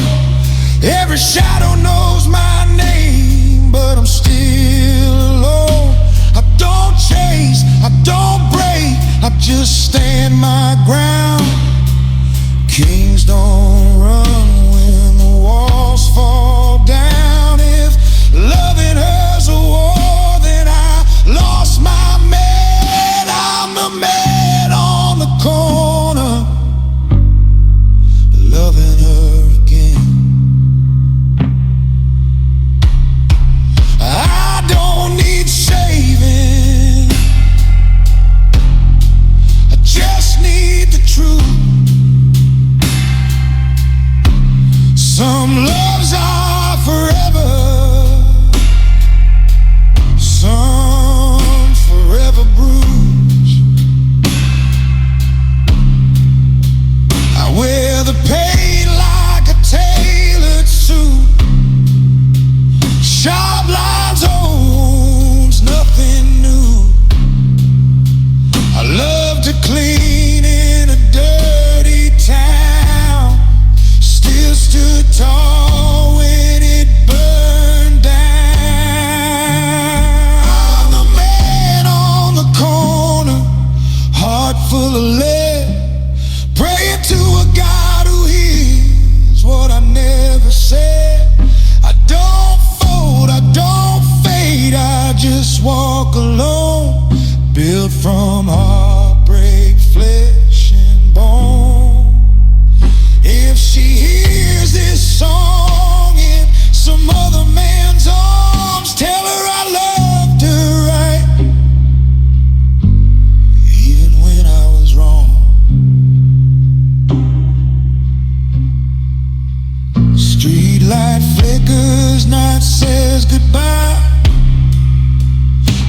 every shadow knows my name, but I'm still alone. I don't chase, I don't break, I just stand my ground. Kings don't run when the walls fall down. If loving her's a war, then I lost my man. I'm the man on the corner, loving her again. I don't need saving, I just need the truth. Some loves are forever, some forever bruised. I wear the pain like a tailored suit. Sharp lines owns nothing new. I love to clean in a dirty town, still stood tall when it burned down. I'm the man on the corner, heart full of lead, praying to a God who hears what I never said. I don't fold, I don't fade, I just walk alone, built from heartbreak, flesh and bone. If she hears this song in some other man's arms, tell her I loved her right, even when I was wrong. Street light flickers, night says goodbye.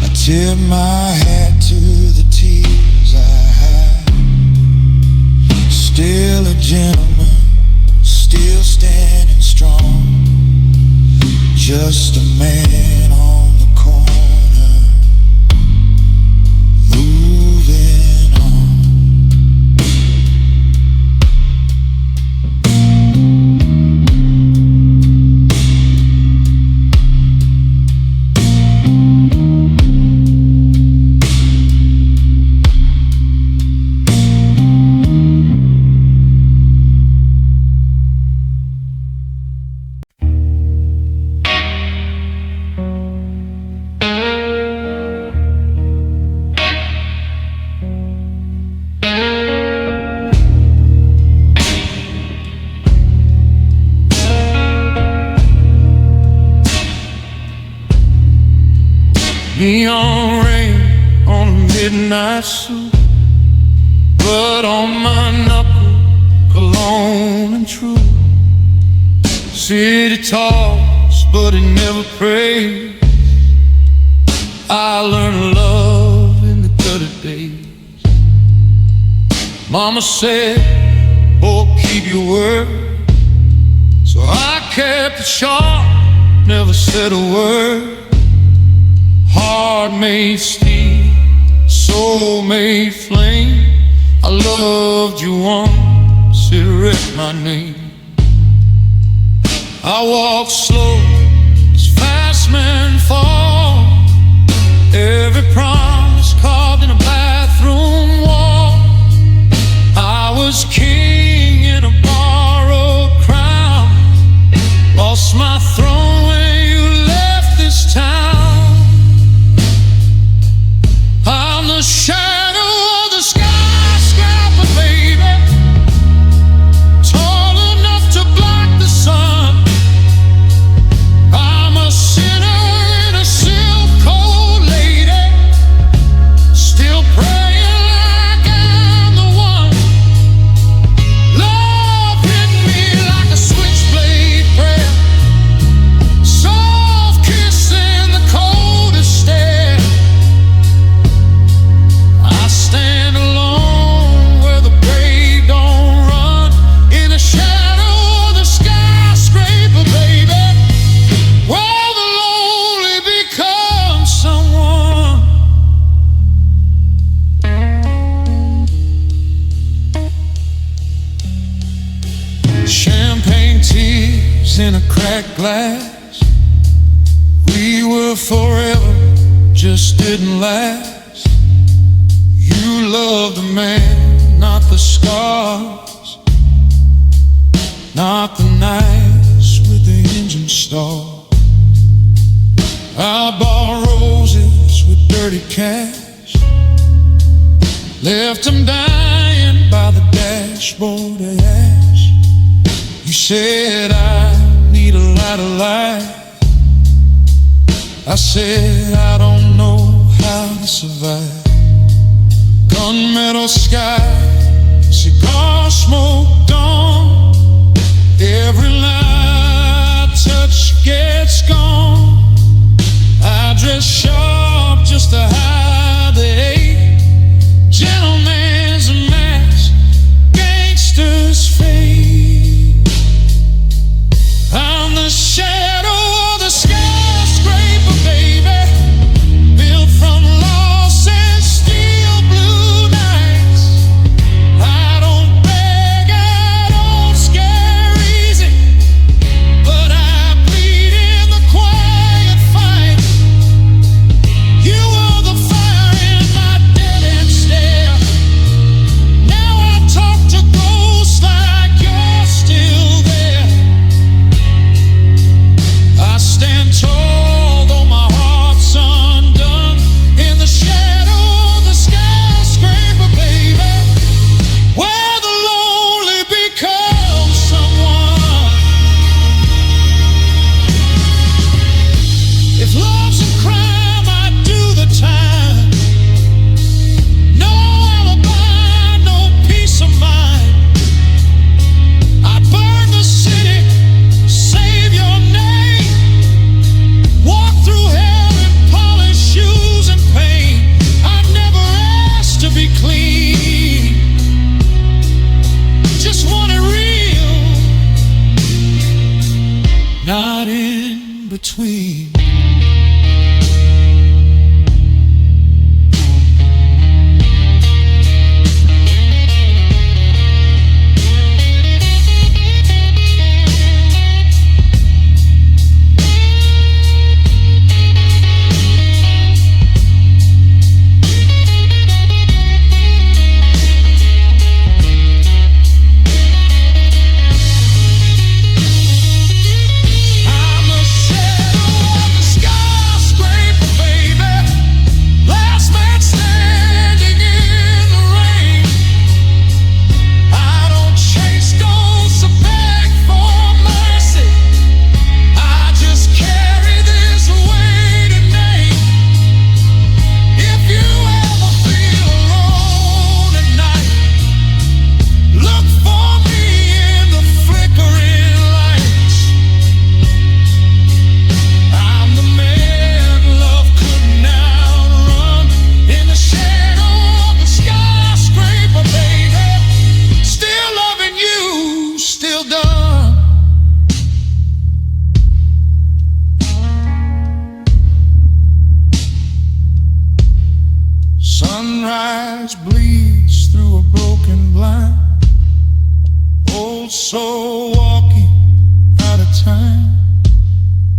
I tip my hat to the tears I hide. Still a gentleman, still standing strong, just a man on the corner, moving on. Neon rain on a midnight suit, blood on my knuckle, cologne and true. City talks, but it never prays. I learned love in the gutter days. Mama said, oh, keep your word. So I kept it sharp, never said a word. Heart made steel, soul made flame. I loved you once, it wrecked my name. I walk slow as fast men fall. Every promise carved in a bathroom wall. I was king in a borrowed crown, lost my throne when you left this town. I'm the shadow of the skyscraper, baby, tall enough to block the sun. cracked glass. We were forever, just didn't last. You loved the man, not the scars, not the nights with the engine stalled. I bought roses with dirty cash, left them dying by the dashboard of ash. You said I need a light of life. I said I don't know how to survive. Gunmetal sky, cigar smoke dawn. Every light I touch gets gone. I dress sharp just to hide the hate. Gentlemen's a mask, gangsters fade. I'm the shadow of the skyscraper, baby, built from lost and steel blue nights. I don't beg, I don't scare easy, but I bleed in the quiet fight. You were the fire in my dead-end stare. Now I talk to ghosts like you're still there. I stand tall, though my heart's undone, in the shadow of the skyscraper, baby, where the lonely become someone. If love's a crime, I do the time. No alibi, no peace of mind. I burn the city, save your name. Walk through hell in polished shoes and pain. I never asked to be clean, just want it real, not in between. I'm the shadow of the skyscraper, baby, last man standing in the rain. I don't chase ghosts or beg for mercy. I just carry this weighted name. If you ever feel alone at night, look for me in the flickering lights. I'm the man love couldn't outrun, in the shadow of the skyscraper, baby, still loving you, still done. Sunrise bleeds through a broken blind. Old soul walking out of time.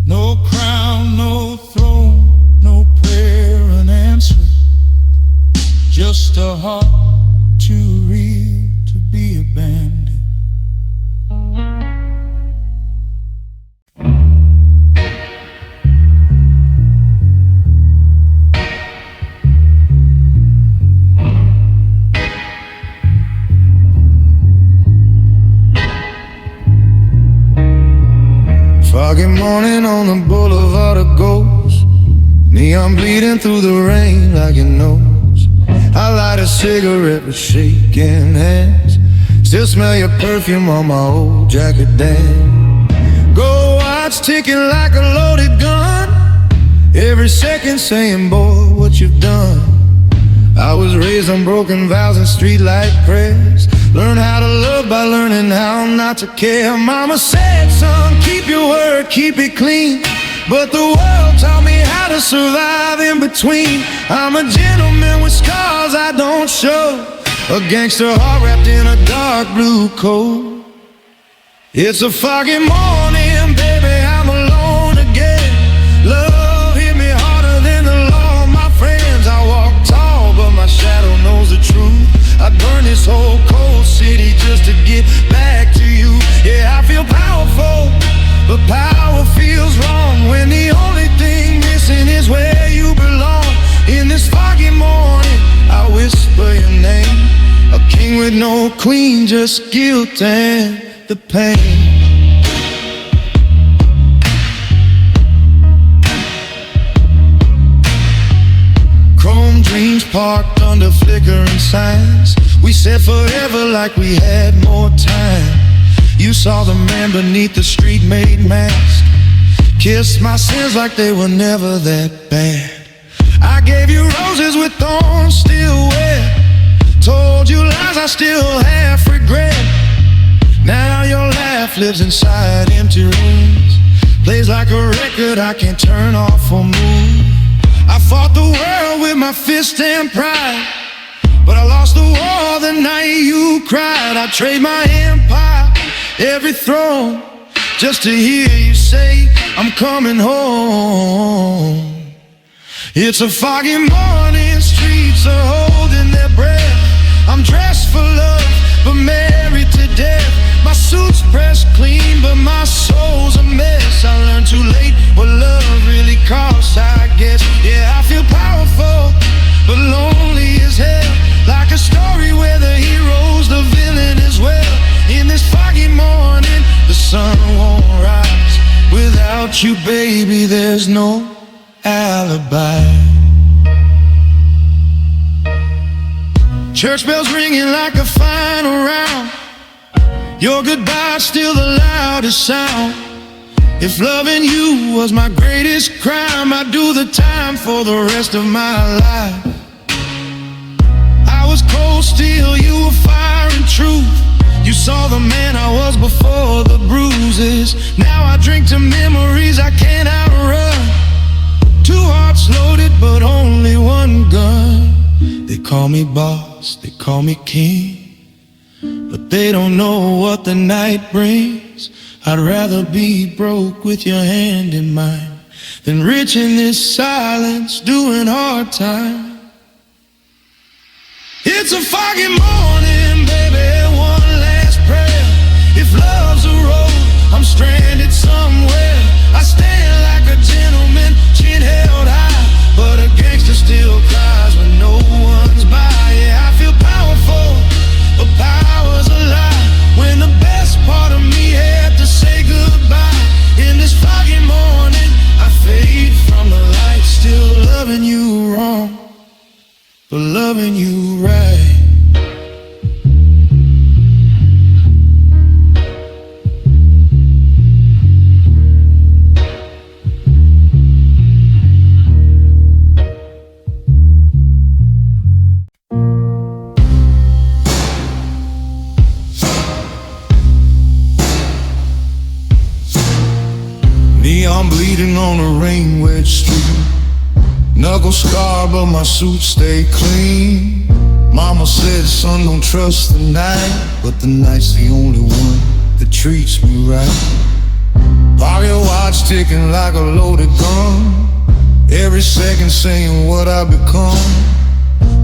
No crown, no throne, no prayer unanswered. Just a heart too real to be abandoned. Foggy morning on the boulevard of ghosts. Neon bleeding through the rain like your nose. I light a cigarette with shaking hands. Still smell your perfume on my old jacket dam. Gold watch ticking like a loaded gun. Every second saying, boy, what you've done. I was raised on broken vows and streetlight prayers. Learn how to love by learning how not to care. Mama said, son, keep your word, keep it clean. But the world taught me how to survive in between. I'm a gentleman with scars I don't show. A gangster heart wrapped in a dark blue coat. It's a foggy morning, baby, with no queen, just guilt and the pain. Chrome dreams parked under flickering signs. We said forever like we had more time. You saw the man beneath the street-made mask. Kissed my sins like they were never that bad. I gave you roses with thorns still wet. Told you lies I still half regret. Now your laugh lives inside empty rooms. Plays like a record I can't turn off or move. I fought the world with my fist and pride, but I lost the war the night you cried. I trade my empire, every throne, just to hear you say I'm coming home. It's a foggy morning, streets are holding their breath. I'm dressed for love, but married to death. My suit's pressed clean, but my soul's a mess. I learned too late what love really costs, I guess. Yeah, I feel powerful, but lonely as hell. Like a story where the hero's the villain as well. In this foggy morning, the sun won't rise. Without you, baby, there's no alibi. Church bells ringing like a final round. Your goodbye's still the loudest sound. If loving you was my greatest crime, I'd do the time for the rest of my life. I was cold steel, you were fire and truth. You saw the man I was before the bruises. Now I drink to memories I can't outrun. Two hearts loaded, but only one gun. They call me boss, they call me king, but they don't know what the night brings. I'd rather be broke with your hand in mine than rich in this silence doing hard time. It's a foggy morning, baby, one last prayer. If love's a road, I'm stranded somewhere. I stand like a gentleman, chin held high, but a gangster still cries when no one's by. Yeah, I feel powerful, but power's a lie. When the best part of me had to say goodbye. In this foggy morning, I fade from the light. Still loving you wrong, but loving you right. Neon bleeding on a rain-wet street. Knuckle scar, but my suit stay clean. Mama said, son, don't trust the night, but the night's the only one that treats me right. Pocket watch ticking like a loaded gun, every second saying what I become.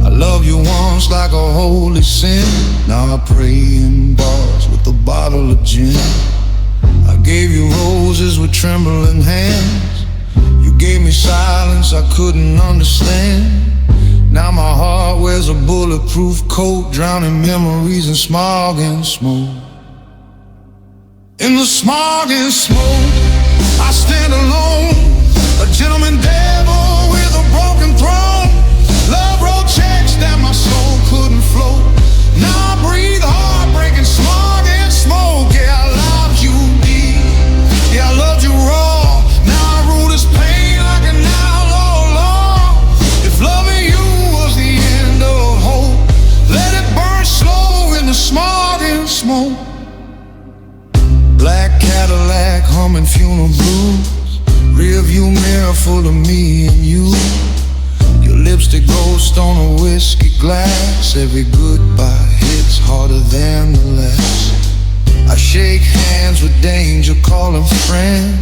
I love you once like a holy sin. Now I pray in bars with a bottle of gin. I gave you roses with trembling hands. You gave me silence I couldn't understand. Now my heart wears a bulletproof coat, drowning memories in smog and smoke. In the smog and smoke, I stand alone, a gentleman devil with a broken throne. Love wrote checks that my soul couldn't float. Now I breathe heartbreaking smog and smoke. Yeah, I loved you deep, yeah, I loved you raw. Now I rule this pain like an outlaw law. If loving you was the end of hope, let it burn slow in the smog and smoke. Black Cadillac humming funeral blues, rear view mirror full of me and you. Your lipstick ghost on a whiskey glass. Every goodbye hits harder than the last. I shake hands with danger, call him friend.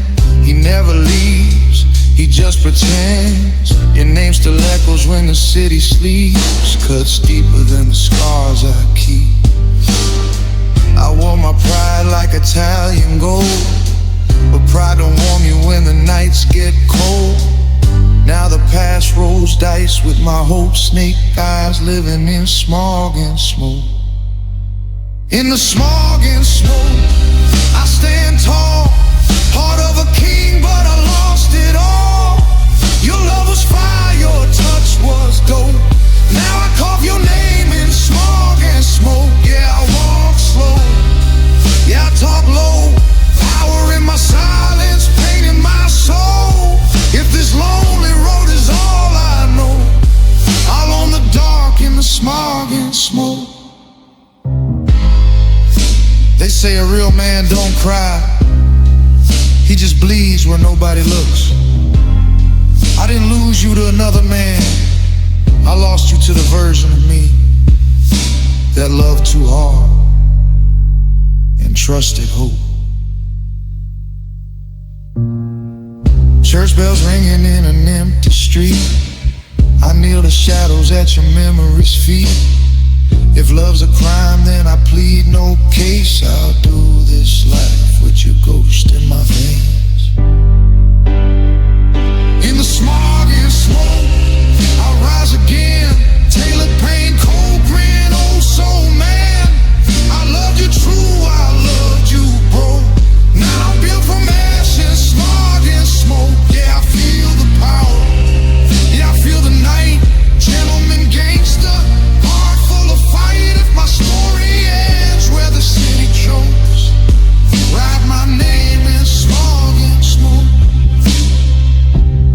He never leaves, he just pretends. Your name still echoes when the city sleeps, cuts deeper than the scars I keep. I wore my pride like Italian gold, but pride don't warm you when the nights get cold. Now the past rolls dice with my hopes, snake eyes living in smog and smoke. In the smog and smoke, I stand tall, heart of a king, but I lost it all. Your love was fire, your touch was dope. Now I carve your name in smog and smoke. Yeah, I walk slow, yeah, I talk low. Power in my silence, pain in my soul. If this lonely road is all I know, I'll own the dark in the smog and smoke. They say a real man don't cry, he just bleeds where nobody looks. I didn't lose you to another man, I lost you to the version of me that loved too hard and trusted hope. Church bells ringing in an empty street, I kneel to shadows at your memory's feet. If love's a crime, then I plead no case. I'll do this life with your ghost in my veins. In the smog and smoke, I'll rise again. Tailored pain, cold grin, old soul man. I loved you true, I loved you bro. Now I'm built from ashes, smog and smoke. Yeah, I feel the power, yeah, I feel the night. Gentleman gangster, heart full of fight. If my story ends where the city chokes, write my name in smog and smoke.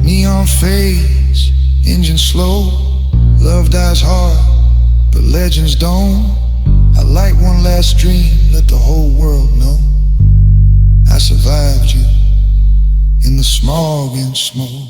Neon fades, engine slow. Love dies hard, but legends don't. I light one last dream, let the whole world know I survived you in the smog and smoke.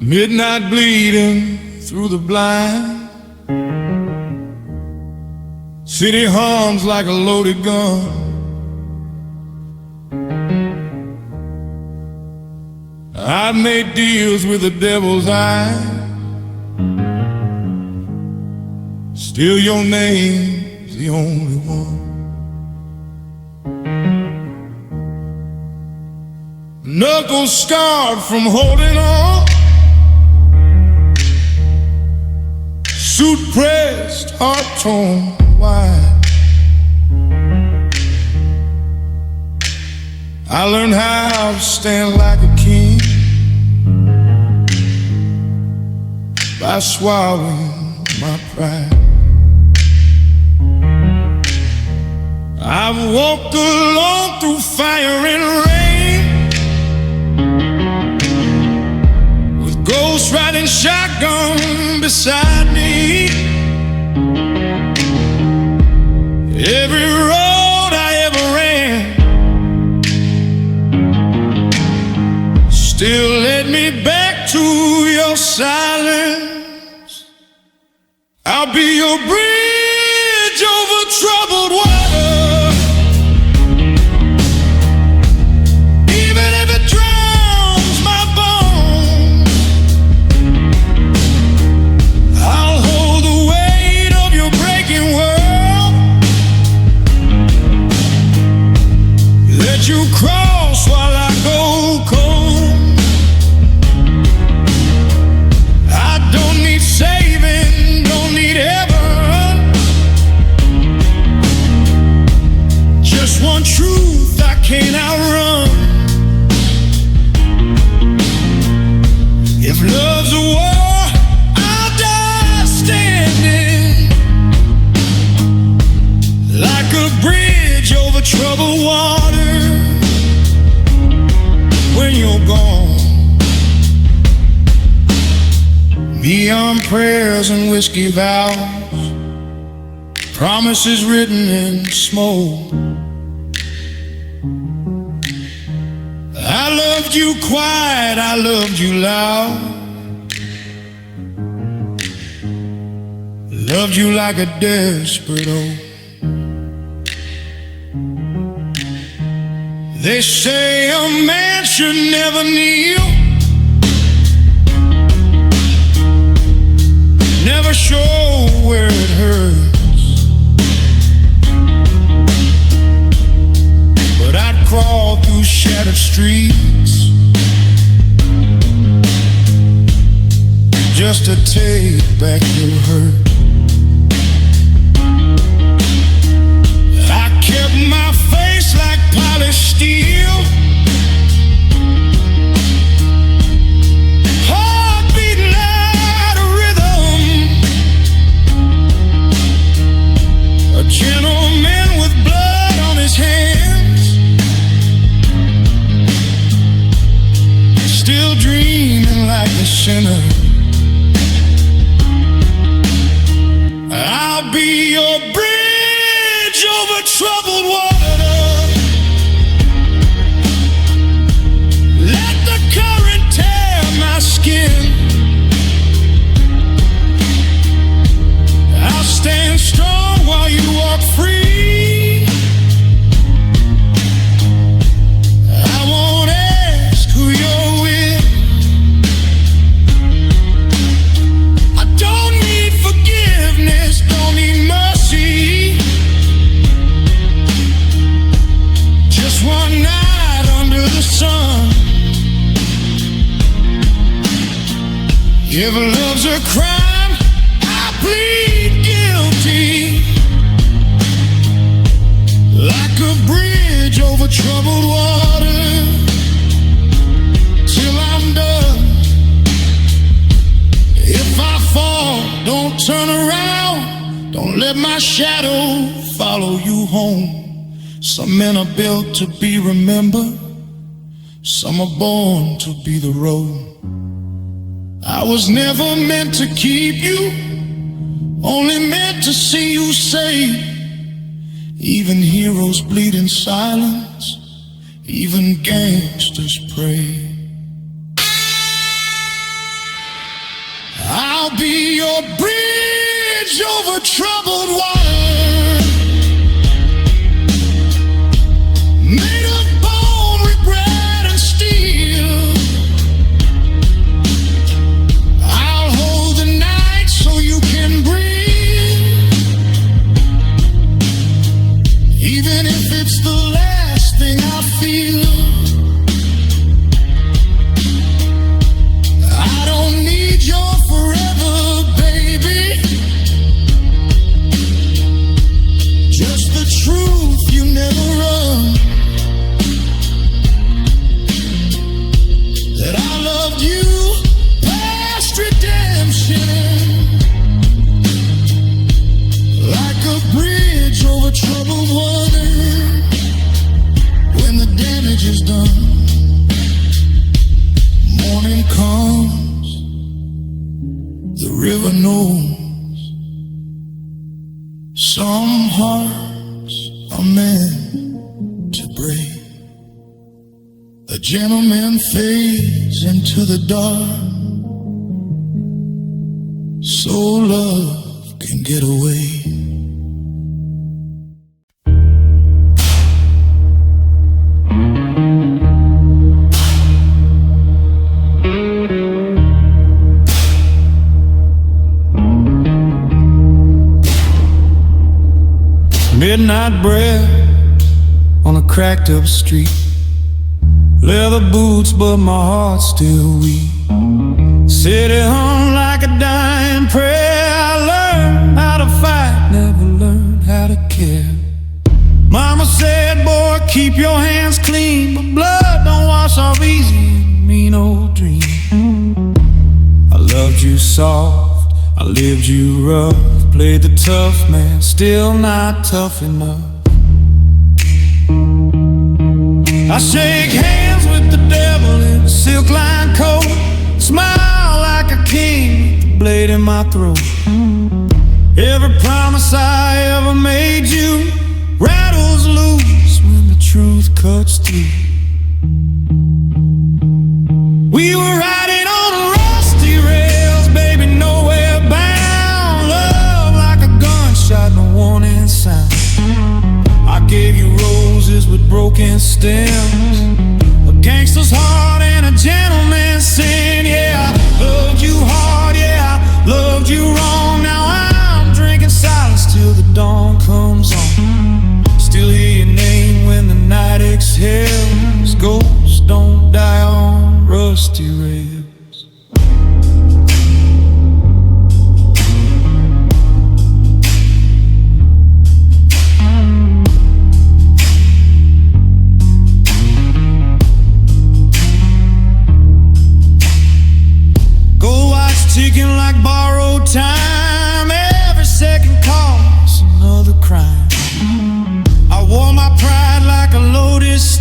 Midnight bleeding through the blind, city hums like a loaded gun. I've made deals with the devil's eye, still your name's the only one. Knuckles scarred from holding on, suit pressed, heart torn wide. I learned how to stand like a king by swallowing my pride. I've walked alone through fire and rain, with ghosts riding shotgun beside me. Every road I ever ran still led me back to your silence. I'll be your bridge over troubled water, even if it drowns my bones. I'll hold the weight of your breaking world, let you cross while I go cold. I don't need saving, don't need heaven, just one truth I can't outrun. If love's a war, I'll die standing like a bridge over troubled water. When you're gone, beyond prayers and whiskey vows, promises written in smoke. I loved you quiet, I loved you loud, loved you like a desperate oath. They say a man should never kneel never show where it hurts, but I'd crawl through shattered streets just to take back your hurt. I kept my face like polished steel, heart beating out a rhythm, a gentleman with blood on his hands, still dreaming like a sinner. I'll be your bridge over troubled water. Let the current tear my skin. I'll stand strong while you walk free. I won't ask who you're with. I don't need forgiveness, don't need mercy. Just one night under the sun. If love's a crime, I plead guilty. Like a bridge over troubled water, till I'm done. If I fall, don't turn around. Don't let my shadow follow you home. Some men are built to be remembered, some are born to be the road. I was never meant to keep you, only meant to see you safe. Even heroes bleed in silence, even gangsters pray. I'll be your bridge over troubled water, made of bone, regret, and steel. I'll hold the night so you can breathe, even if it's the last thing I feel. I don't need your forever, baby, just the truth, you never run. That I loved you past redemption, like a bridge over troubled water. When the damage is done, morning comes, the river knows. Some hearts are meant to break. A gentleman fades into the dark, so love can get away. Midnight breath on a cracked up street, leather boots but my heart's still weak. City hung like a dying prayer. I learned how to fight, never learned how to care. Mama said, boy, keep your hands clean, but blood don't wash off easy, mean old dream. I loved you soft, I lived you rough, played the tough man, still not tough enough. I shake hands with the devil in a silk-lined coat, smile like a king with the blade in my throat. Every promise I ever made you rattles loose when the truth cuts through. We were riding on rusty rails, baby, nowhere bound. Love like a gunshot, no warning sound. I gave you roses with broken stems, a gangster's heart and a gentleman's sin. Yeah, I loved you hard, yeah, I loved you wrong.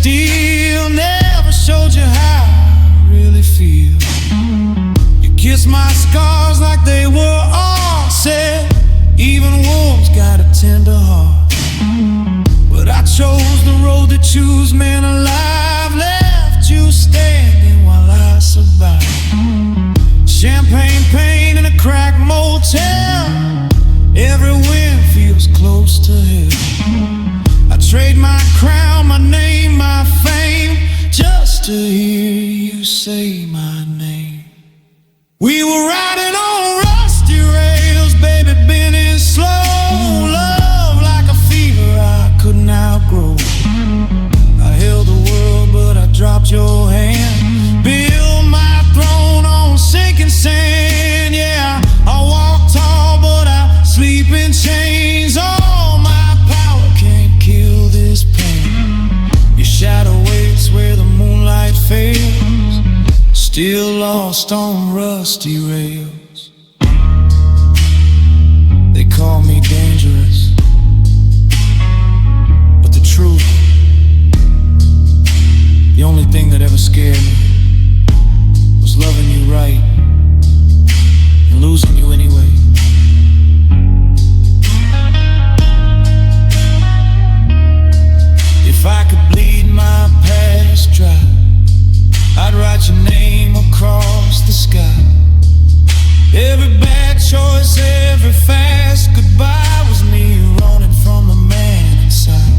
steel. Never showed you how I really feel. You kissed my scars like they were all said. Even wolves got a tender heart. But I chose the road to choose, man alive. Left you standing while I survived. Champagne pain in a crack motel. Every wind feels close to hell. I trade my crown, my name, my fame, just to hear you say my name. We were riding on rusty rails, baby, bending slow. Love like a fever I couldn't outgrow. I held the world, but I dropped your hand. Built my throne on sinking sand. Yeah, I walk tall, but I sleep in chains. All my power can't kill this pain. Your shadow waits where the moonlight fails. Still lost on rusty rails. They call me dangerous, but the truth, the only thing that ever scared me was loving you right and losing you anyway. If I could bleed my past dry, I'd write your name across the sky. Every bad choice, every fast goodbye was me running from the man inside.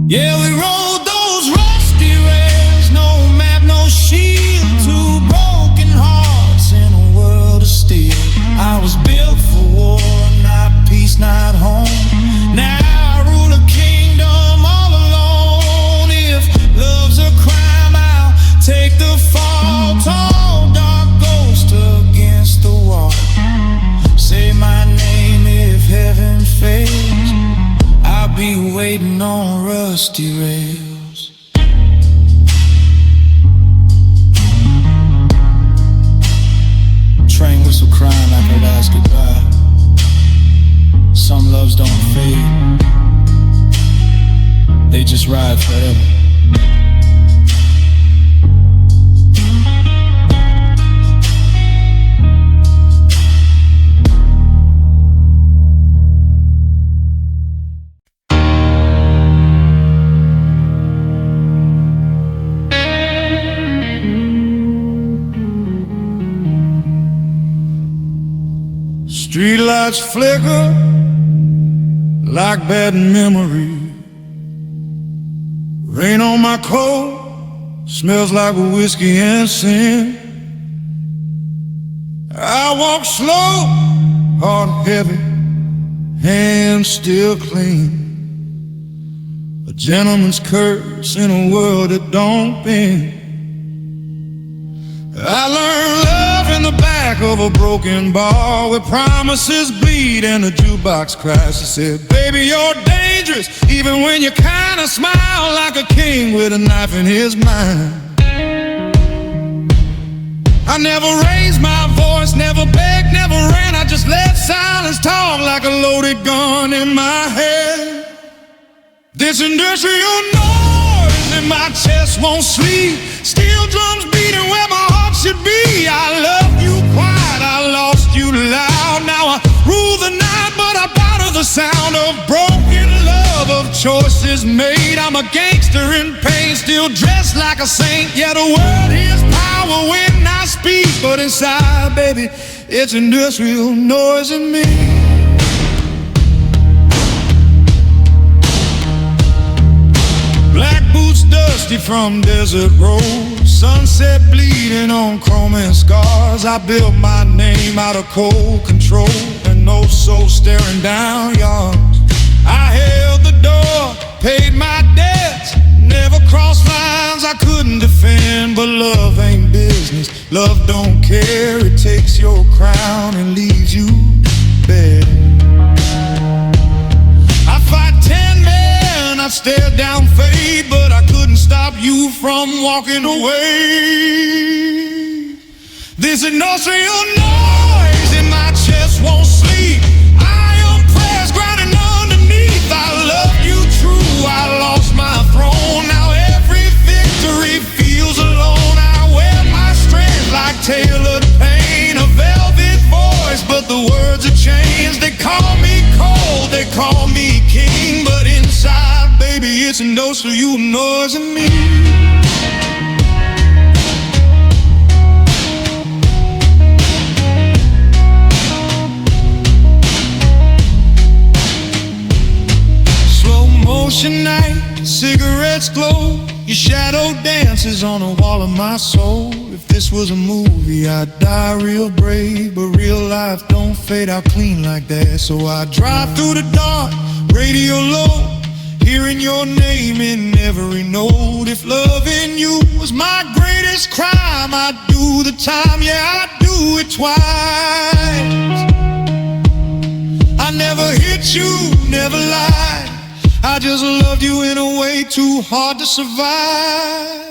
Yeah, we rode those rusty rails, no map, no shield, two broken hearts in a world of steel. I was built for war, not peace, not home. Now I rule a kingdom all alone. If love's a crime, I'll take the fall. Tall, dark ghost against the wall. Say my name if heaven fails. I'll be waiting on rusty rails. Train whistle crying like her last goodbye. Some loves don't fade, they just ride forever. Streetlights flicker like bad memories. Rain on my coat smells like whiskey and sin. I walk slow, heart heavy, hands still clean. A gentleman's curse in a world that don't bend. I learned love in the back of a broken bar, where promises bleed and the jukebox cries. She said, baby, you're dangerous, even when you kinda smile like a king with a knife in his mind. I never raised my voice, never begged, never ran. I just let silence talk like a loaded gun in my head. This industrial noise in my chest won't sleep. Steel drums beating where my heart should be. I loved you quiet, I lost you loud. Now I rule the night, but I bow to the sound of broken love, of choices made. I'm a gangster in pain, still dressed like a saint. Yeah, the word is power when I speak, but inside, baby, it's industrial noise in me. Black boots dusty from desert roads, sunset bleeding on chrome and scars. I built my name out of cold control and no soul staring down yards. I held the door, paid my debts, never crossed lines I couldn't defend. But love ain't business, love don't care. It takes your crown and leaves you bare. I fight 10 men, I stared down fate, but I couldn't stop you from walking away. This industrial noise in my chest won't sleep. I am pressed, grinding underneath. I love you call me king, but inside, baby, it's a no, so you noise and me. Slow motion night, cigarettes glow, your shadow dances on the wall of my soul. If this was a movie, I'd die real brave, but real life don't fade out clean like that. So I drive through the dark, radio low, hearing your name in every note. If loving you was my greatest crime, I'd do the time, yeah, I'd do it twice. I never hit you, never lied, I just loved you in a way too hard to survive.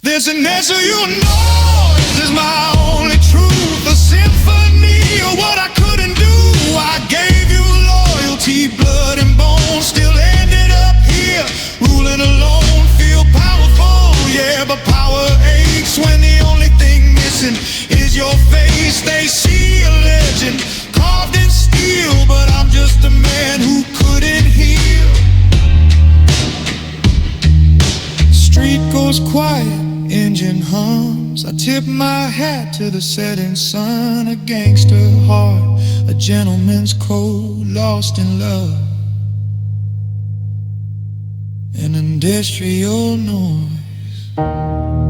There's an answer, you know, this is my only truth, a symphony of what I couldn't do. I gave you loyalty, blood and bone, still ended up here, ruling alone. Feel powerful, yeah, but power aches when the only thing missing is your face. They see a legend carved in steel, but I'm just a man who couldn't heal. Street goes quiet, engine hums, I tip my hat to the setting sun. A gangster heart, a gentleman's code, lost in love, an industrial noise.